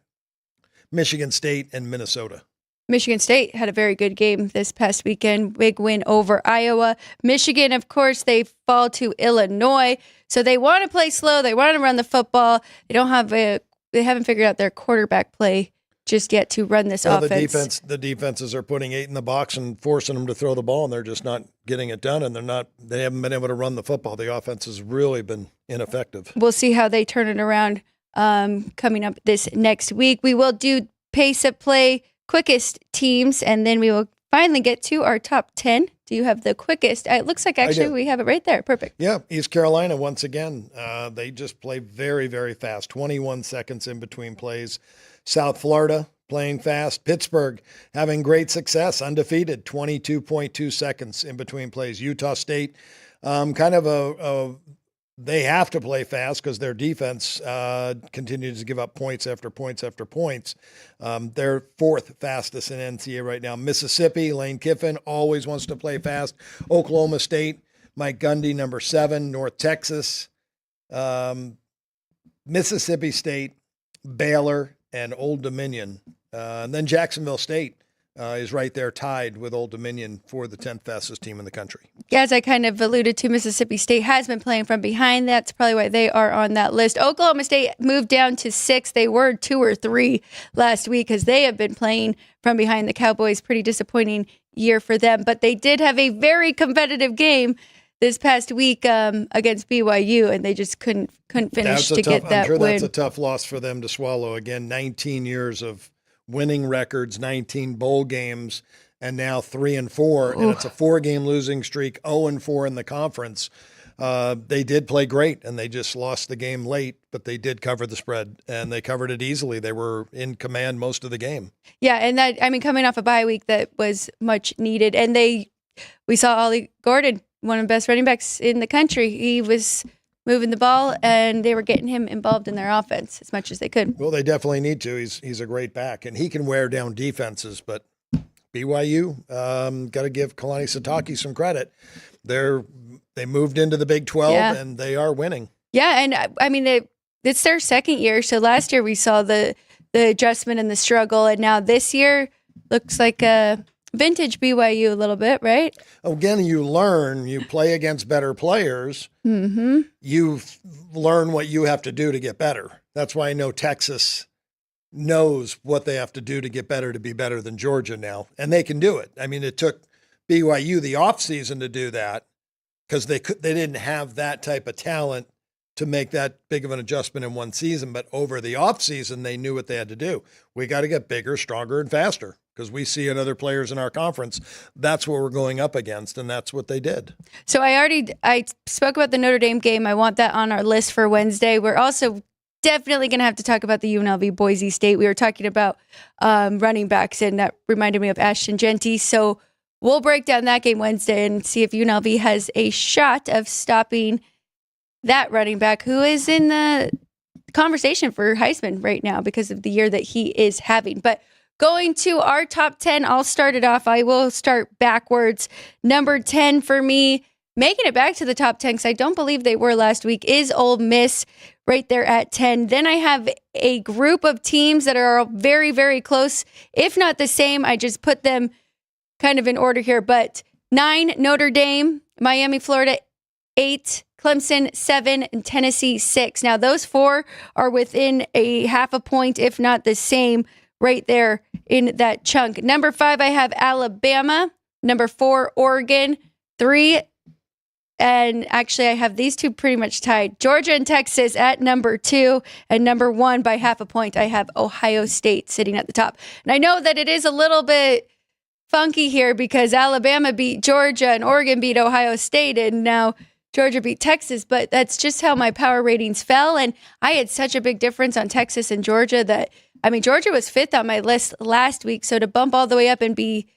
Michigan State and Minnesota. Michigan State had a very good game this past weekend. Big win over Iowa. Michigan, of course, they fall to Illinois. So they want to play slow. They want to run the football. They haven't figured out their quarterback play just yet to run this offense. The defenses are putting 8 in the box and forcing them to throw the ball, and they're just not getting it done, and they haven't been able to run the football. The offense has really been ineffective. We'll see how they turn it around coming up this next week. We will do pace of play quickest teams, and then we will finally get to our top 10. Do you have the quickest? It looks like actually we have it right there. Perfect. Yeah, East Carolina, once again, they just play very, very fast. 21 seconds in between plays. South Florida playing fast. Pittsburgh having great success, undefeated, 22.2 seconds in between plays. Utah State, they have to play fast because their defense continues to give up points after points after points. They're 4th fastest in NCAA right now. Mississippi, Lane Kiffin always wants to play fast. Oklahoma State, Mike Gundy, number 7. North Texas, Mississippi State, Baylor, and Old Dominion. And then Jacksonville State is right there tied with Old Dominion for the 10th fastest team in the country. Yeah, as I kind of alluded to, Mississippi State has been playing from behind. That's probably why they are on that list. Oklahoma State moved down to 6. They were 2 or 3 last week because they have been playing from behind the Cowboys. Pretty disappointing year for them. But they did have a very competitive game this past week against BYU, and they just couldn't finish to get that win. That's a tough loss for them to swallow. Again, 19 years of winning records, 19 bowl games, and now 3-4, and it's a 4-game losing streak, 0-4 in the conference. They did play great, and they just lost the game late, but they did cover the spread, and they covered it easily. They were in command most of the game. Yeah, and coming off a bye week that was much needed, and we saw Ollie Gordon, one of the best running backs in the country. He was moving the ball, and they were getting him involved in their offense as much as they could. Well, they definitely need to. He's a great back, and he can wear down defenses, but BYU, got to give Kalani Sitake some credit. They moved into the Big 12, and they are winning. Yeah, and I mean, it's their second year. So last year we saw the adjustment and the struggle, and now this year looks like a vintage BYU a little bit, right? Again, you learn, you play against better players. Mm-hmm. You learn what you have to do to get better. That's why I know Texas knows what they have to do to get better, to be better than Georgia now. And they can do it. I mean, it took BYU the offseason to do that because they didn't have that type of talent to make that big of an adjustment in one season. But over the offseason, they knew what they had to do. We got to get bigger, stronger, and faster. Because we see in other players in our conference, that's what we're going up against, and that's what they did. So I spoke about the Notre Dame game. I want that on our list for Wednesday. We're also definitely going to have to talk about the UNLV Boise State. We were talking about running backs, and that reminded me of Ashton Genty. So we'll break down that game Wednesday and see if UNLV has a shot of stopping that running back who is in the conversation for Heisman right now because of the year that he is having. But going to our top 10, I'll start it off. I will start backwards. Number 10 for me, making it back to the top 10 because I don't believe they were last week, is Ole Miss right there at 10. Then I have a group of teams that are very, very close, if not the same. I just put them kind of in order here. But 9, Notre Dame, Miami, Florida, 8, Clemson, 7, and Tennessee, 6. Now, those 4 are within a half a point, if not the same, right there in that chunk. Number 5, I have Alabama. Number 4, Oregon. 3, and actually I have these 2 pretty much tied. Georgia and Texas at number 2. And number 1 by half a point, I have Ohio State sitting at the top. And I know that it is a little bit funky here because Alabama beat Georgia and Oregon beat Ohio State, and now Georgia beat Texas, but that's just how my power ratings fell. And I had such a big difference on Texas and Georgia that, I mean, Georgia was 5th on my list last week. So to bump all the way up and be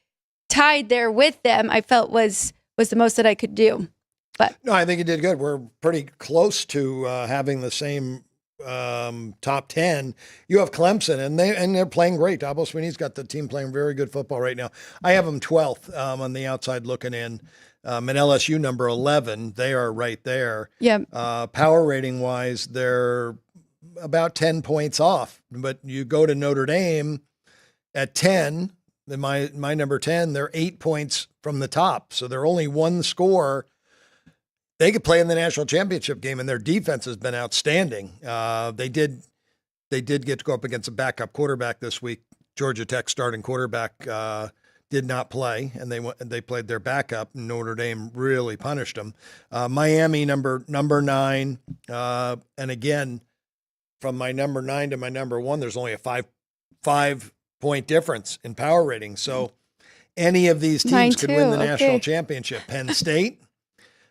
tied there with them, I felt was the most that I could do. But no, I think you did good. We're pretty close to having the same top 10. You have Clemson, and they're playing great. Dabo Swinney's got the team playing very good football right now. I have them 12th on the outside looking in. And LSU number 11, they are right there. Yeah. Power rating wise, they're about 10 points off. But you go to Notre Dame at 10, then my number 10, they're 8 points from the top. So they're only 1 score. They could play in the national championship game, and their defense has been outstanding. They did get to go up against a backup quarterback this week Georgia Tech starting quarterback did not play, and they played their backup. And Notre Dame really punished them. Miami number 9, and again, from my number 9 to my number 1, there's only a five point difference in power rating. So any of these teams could win the national championship. Penn State,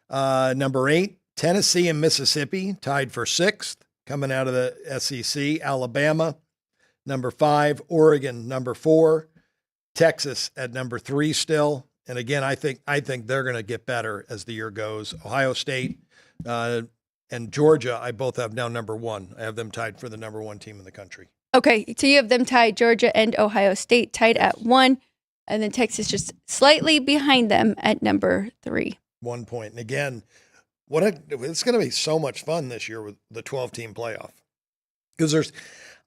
number 8, Tennessee and Mississippi tied for 6th coming out of the SEC. Alabama, number 5, Oregon, number 4, Texas at number 3 still. And again, I think they're going to get better as the year goes. Ohio State and Georgia, I both have now number 1. I have them tied for the number 1 team in the country. Okay, so you have them tied, Georgia and Ohio State tied at 1, and then Texas just slightly behind them at number 3. 1 point. And again, it's going to be so much fun this year with the 12-team playoff, because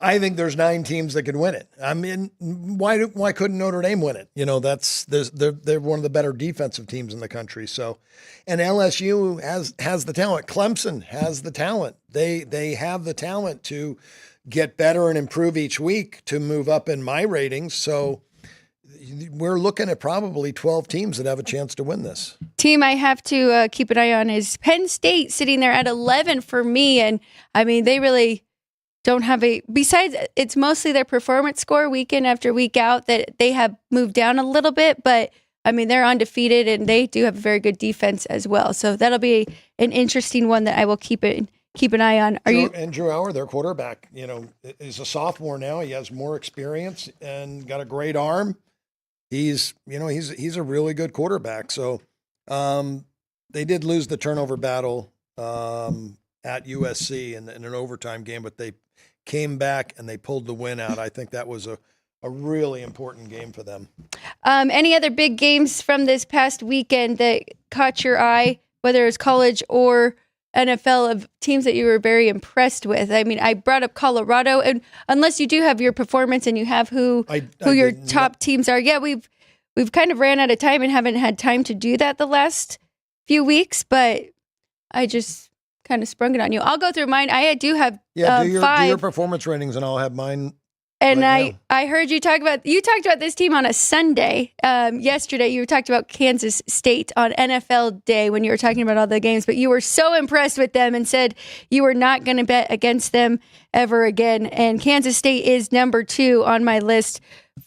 I think there's 9 teams that could win it. I mean, why couldn't Notre Dame win it? You know, they're one of the better defensive teams in the country. So, and LSU has the talent. Clemson has the talent. They have the talent to get better and improve each week to move up in my ratings. So we're looking at probably 12 teams that have a chance to win this. Team I have to keep an eye on is Penn State, sitting there at 11 for me. And I mean, they really don't have besides it's mostly their performance score week in after week out that they have moved down a little bit, but I mean, they're undefeated and they do have a very good defense as well. So that'll be an interesting one that I will keep an eye on. And Drew Hauer, their quarterback, is a sophomore now. He has more experience and got a great arm. He's a really good quarterback. So they did lose the turnover battle at USC in an overtime game, but they came back and they pulled the win out. I think that was a really important game for them. Any other big games from this past weekend that caught your eye, whether it's college or NFL, of teams that you were very impressed with? I mean, I brought up Colorado, and unless you do have your performance and you have who your top teams are, we've kind of ran out of time and haven't had time to do that the last few weeks, but I just kind of sprung it on you. I'll go through mine. I do have do your performance ratings, and I'll have mine. And I heard you talked about this team on a Sunday. Yesterday, you talked about Kansas State on NFL Day when you were talking about all the games, but you were so impressed with them and said you were not going to bet against them ever again. And Kansas State is number 2 on my list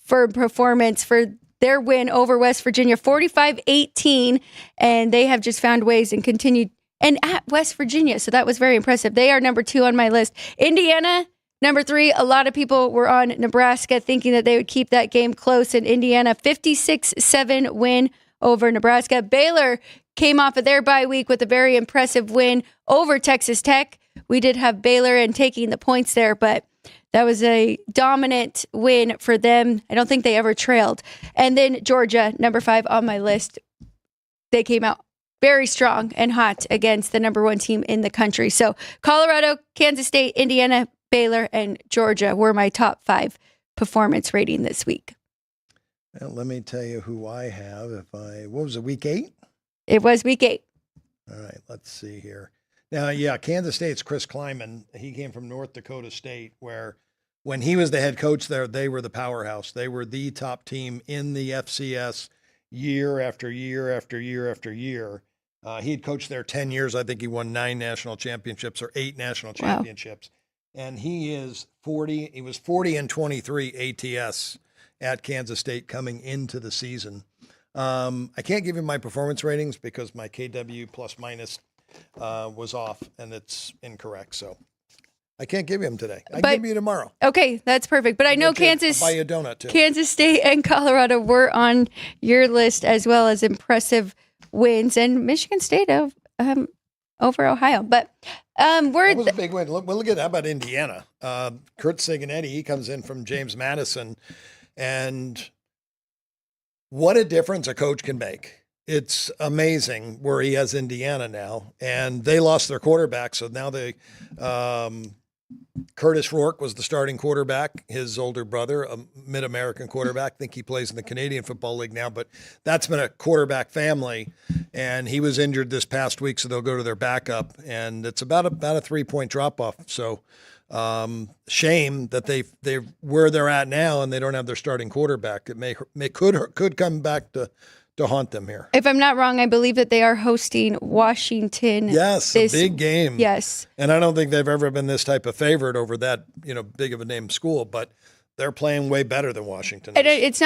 for performance for their win over West Virginia, 45-18. And they have just found ways and continued, and at West Virginia. So that was very impressive. They are number 2 on my list. Indiana, number 3, a lot of people were on Nebraska thinking that they would keep that game close, in Indiana, 56-7 win over Nebraska. Baylor came off of their bye week with a very impressive win over Texas Tech. We did have Baylor and taking the points there, but that was a dominant win for them. I don't think they ever trailed. And then Georgia, number 5 on my list. They came out very strong and hot against the number 1 team in the country. So Colorado, Kansas State, Indiana, Baylor, and Georgia were my top 5 performance rating this week. Well, let me tell you who I have. What was it, week 8? It was week 8. All right, let's see here. Now, Kansas State's Chris Kleiman. He came from North Dakota State, where when he was the head coach there, they were the powerhouse. They were the top team in the FCS year after year after year after year. He had coached there 10 years. I think he won 9 national championships or 8 national championships. Wow. And he is 40. He was 40-23 ATS at Kansas State coming into the season. I can't give you my performance ratings because my KW plus minus was off and it's incorrect. So I can't give you them today. I can give you tomorrow. Okay, that's perfect. But I know Kansas, I'll buy you a donut too. Kansas State and Colorado were on your list, as well as impressive wins, and Michigan State over Ohio. But that was a big win. Look at how about Indiana? Kurt Sigonetti, he comes in from James Madison, and what a difference a coach can make. It's amazing where he has Indiana now, and they lost their quarterback, so now they Curtis Rourke was the starting quarterback, his older brother, a Mid-American quarterback. I think he plays in the Canadian Football League now, but that's been a quarterback family, and he was injured this past week, so they'll go to their backup, and it's about a 3-point drop-off. So Shame that they where they're at now and they don't have their starting quarterback. It could come back to haunt them here. If I'm not wrong, I believe that they are hosting Washington. Yes, a big game. Yes. And I don't think they've ever been this type of favorite over that, big of a name school, but they're playing way better than Washington is. And it's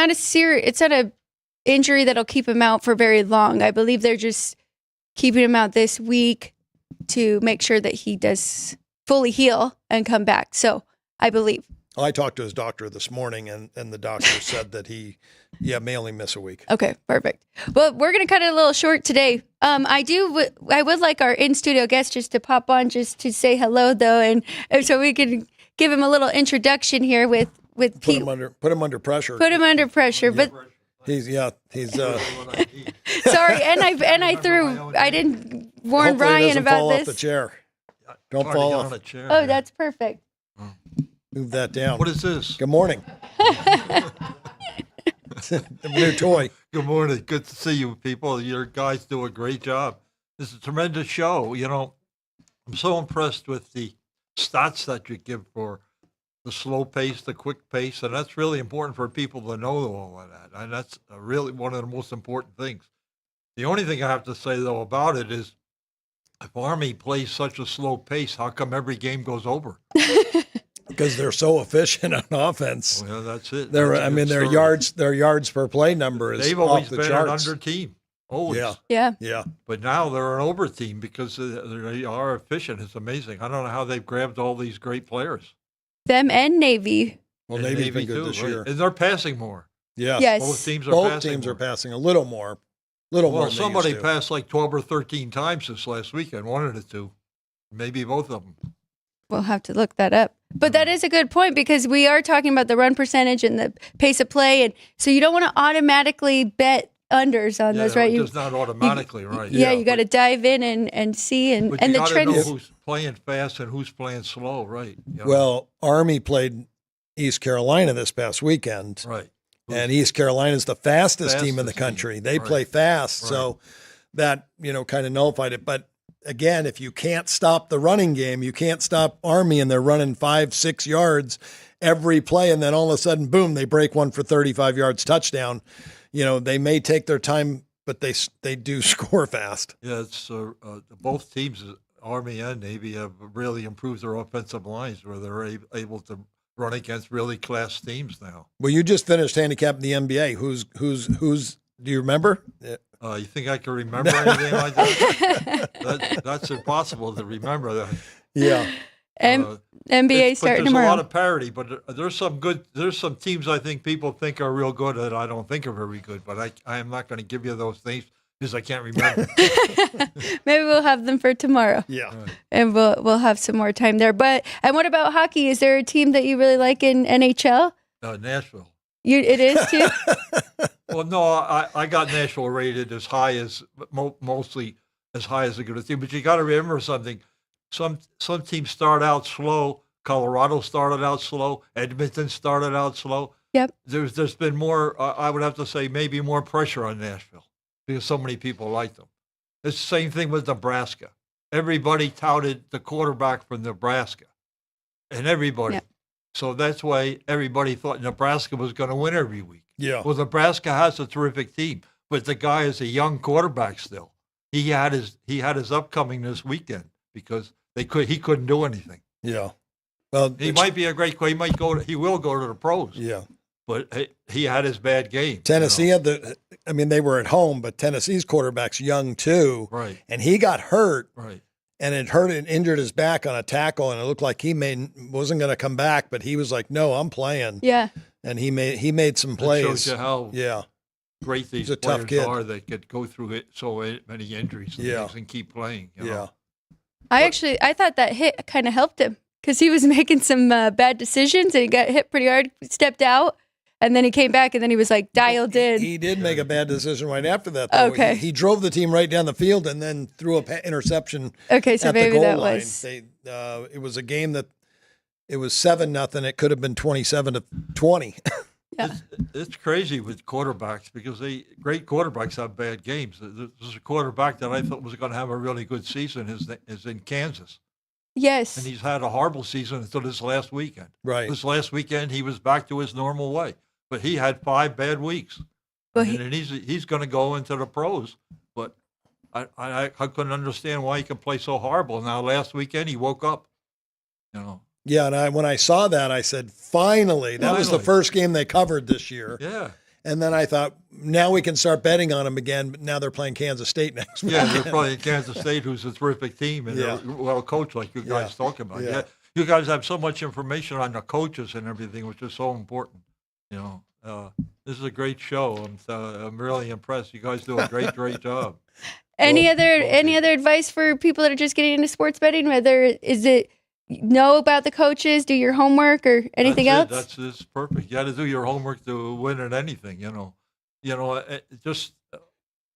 not a injury that'll keep him out for very long. I believe they're just keeping him out this week to make sure that he does fully heal and come back. So I believe. I talked to his doctor this morning, and the doctor said that he may only miss a week. Okay, perfect. Well, we're going to cut it a little short today. I would like our in-studio guest just to pop on just to say hello, though, and so we can give him a little introduction here with Pete. Put him under pressure. Put him under pressure, but he's sorry, and I didn't warn Ryan about fall this. Off the chair. Don't fall off a chair. Oh, that's perfect. Move that down. What is this? Good morning. The new toy. Good morning. Good to see you people. Your guys do a great job. This is a tremendous show. I'm so impressed with the stats that you give for the slow pace, the quick pace, and that's really important for people to know all of that. And that's really one of the most important things. The only thing I have to say, though, about it is if Army plays such a slow pace, how come every game goes over? Because they're so efficient on offense. Well, that's it. Their That's their yards per play number is They've off always the been charts. an under team. Always. Yeah. But now they're an over team because they are efficient. It's amazing. I don't know how they've grabbed all these great players. Them and Navy. Well, And Navy's Navy been good too, this right? year. And they're passing more. Yeah. Yes. Both teams are Both passing teams more. are passing a little more. More Well, than they somebody used to. passed like 12 or 13 times this last weekend, one of the two. Maybe both of them. We'll have to look that up. But that is a good point because we are talking about the run percentage and the pace of play. And so you don't want to automatically bet unders on those, right? It's not automatically, right. Yeah, you got to dive in and see. And But the you got to trends. know who's playing fast and who's playing slow, right. Well, Army played East Carolina this past weekend. Right. And East Carolina is the fastest team in the Fastest country. team, They right. play fast. Right. So that, kind of nullified it. But again, if you can't stop the running game, you can't stop Army and they're running 5-6 yards every play. And then all of a sudden, boom, they break one for 35 yards touchdown. They may take their time, but they do score fast. Yeah, it's both teams, Army and Navy, have really improved their offensive lines where they're able to run against really class teams now. Well, you just finished handicapping the NBA. Who's do you remember? You think I can remember anything like that? That's impossible to remember that. Yeah. NBA starting There's tomorrow. a lot of parity, but there's some teams I think people think are real good that I don't think are very good, but I am not going to give you those names because I can't remember. Maybe we'll have them for tomorrow. Yeah. And we'll have some more time there. And what about hockey? Is there a team that you really like in NHL? Nashville. It is too? Well, no, I got Nashville rated as high as mostly as high as a good team, but you got to remember something. Some teams start out slow. Colorado started out slow. Edmonton started out slow. Yep. There's been more. I would have to say maybe more pressure on Nashville because so many people like them. It's the same thing with Nebraska. Everybody touted the quarterback from Nebraska, and everybody. Yep. So that's why everybody thought Nebraska was going to win every week. Yeah. Well, Nebraska has a terrific team, but the guy is a young quarterback still. He had his upcoming this weekend because he couldn't do anything. Yeah. Well, He might be a great. He will go to the pros. Yeah. But he had his bad game. Tennessee had they were at home, but Tennessee's quarterback's young too. Right. And he got hurt. Right. And it hurt and injured his back on a tackle, and it looked like he wasn't going to come back. But he was like, "No, I'm playing." Yeah. And he made some plays. That shows you how great these He's a tough players kid. are that could go through so many injuries and things and keep playing. You know? I thought that hit kind of helped him because he was making some bad decisions and he got hit pretty hard, stepped out, and then he came back and then he was like dialed in. He did make a bad decision right after that, though. Okay. He drove the team right down the field and then threw an interception. Okay, so at the maybe goal that line. was. It was a game that it was 7-0. It could have been 27-20. Yeah. It's crazy with quarterbacks because great quarterbacks have bad games. There's a quarterback that I thought was going to have a really good season is in Kansas. Yes. And he's had a horrible season until this last weekend. Right. This last weekend, he was back to his normal way. But he had 5 bad weeks. Well, And he's going to go into the pros. But I couldn't understand why he could play so horrible. Now, last weekend, he woke up, you know. Yeah, and when I saw that, I said, finally. That was the first game they covered this year. Yeah. And then I thought, now we can start betting on them again. But now they're playing Kansas State next week. Yeah, they're playing Kansas State, who's a terrific team and they're well coached, like you guys talking about. Yeah. You guys have so much information on the coaches and everything, which is so important. You know, this is a great show. I'm really impressed. You guys do a great job. Any other advice for people that are just getting into sports betting? Whether is it know about the coaches, do your homework, or anything else? That's perfect. You got to do your homework to win at anything. Just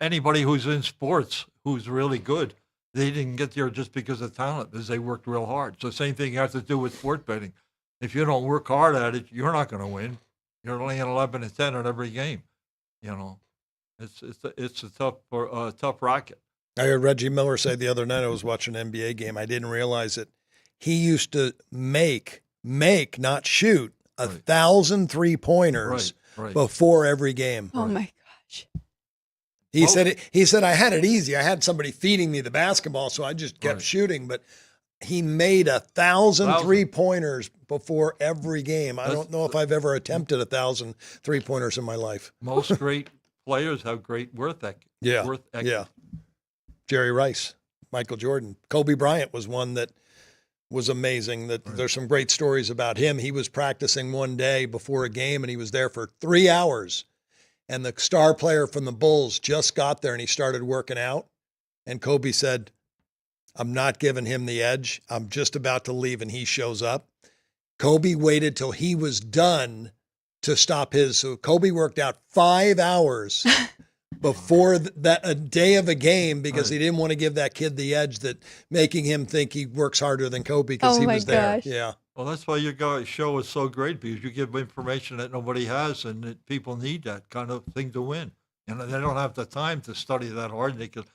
anybody who's in sports who's really good, they didn't get there just because of talent, because they worked real hard. So same thing you have to do with sports betting. If you don't work hard at it, you're not going to win. You're only in 11 and 10 in every game. You know, it's a tough racket. I heard Reggie Miller say the other night, I was watching an NBA game, I didn't realize it. He used to make, not shoot, 1,000 3-pointers before every game. Oh my gosh. He said I had it easy. I had somebody feeding me the basketball, so I just kept shooting, but he made 1,000 3-pointers before every game. I don't know if I've ever attempted 1,000 3-pointers in my life. Most great players have great worth ethic. Yeah. Jerry Rice, Michael Jordan. Kobe Bryant was one that was amazing. There's some great stories about him. He was practicing one day before a game, and he was there for 3 hours. And the star player from the Bulls just got there, and he started working out. And Kobe said, I'm not giving him the edge. I'm just about to leave, and he shows up. Kobe waited till he was done to stop his. So Kobe worked out 5 hours before a day of a game because he didn't want to give that kid the edge, that making him think he works harder than Kobe because he was there. Yeah. Well, that's why your guys' show is so great, because you give information that nobody has, and that people need that kind of thing to win. You know, they don't have the time to study that hard. They could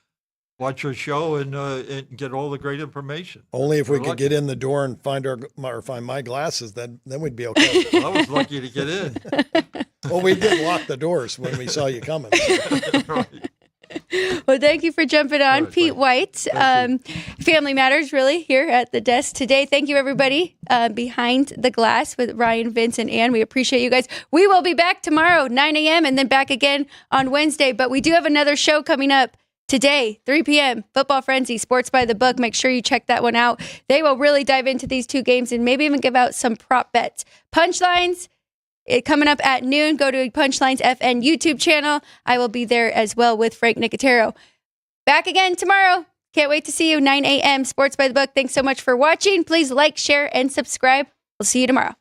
watch your show and get all the great information. Only if we could get in the door and find my glasses, then we'd be okay. Well, I was lucky to get in. Well, we did lock the doors when we saw you coming. Right. Well, thank you for jumping on, Pete White. Family Matters, really, here at the desk today. Thank you, everybody, behind the glass with Ryan, Vince, and Ann. We appreciate you guys. We will be back tomorrow, 9 a.m., and then back again on Wednesday. But we do have another show coming up today, 3 p.m., Football Frenzy, Sports by the Book. Make sure you check that one out. They will really dive into these two games and maybe even give out some prop bets. Punchlines, coming up at noon. Go to Punchlines FN YouTube channel. I will be there as well with Frank Nicotero. Back again tomorrow. Can't wait to see you, 9 a.m., Sports by the Book. Thanks so much for watching. Please like, share, and subscribe. We'll see you tomorrow.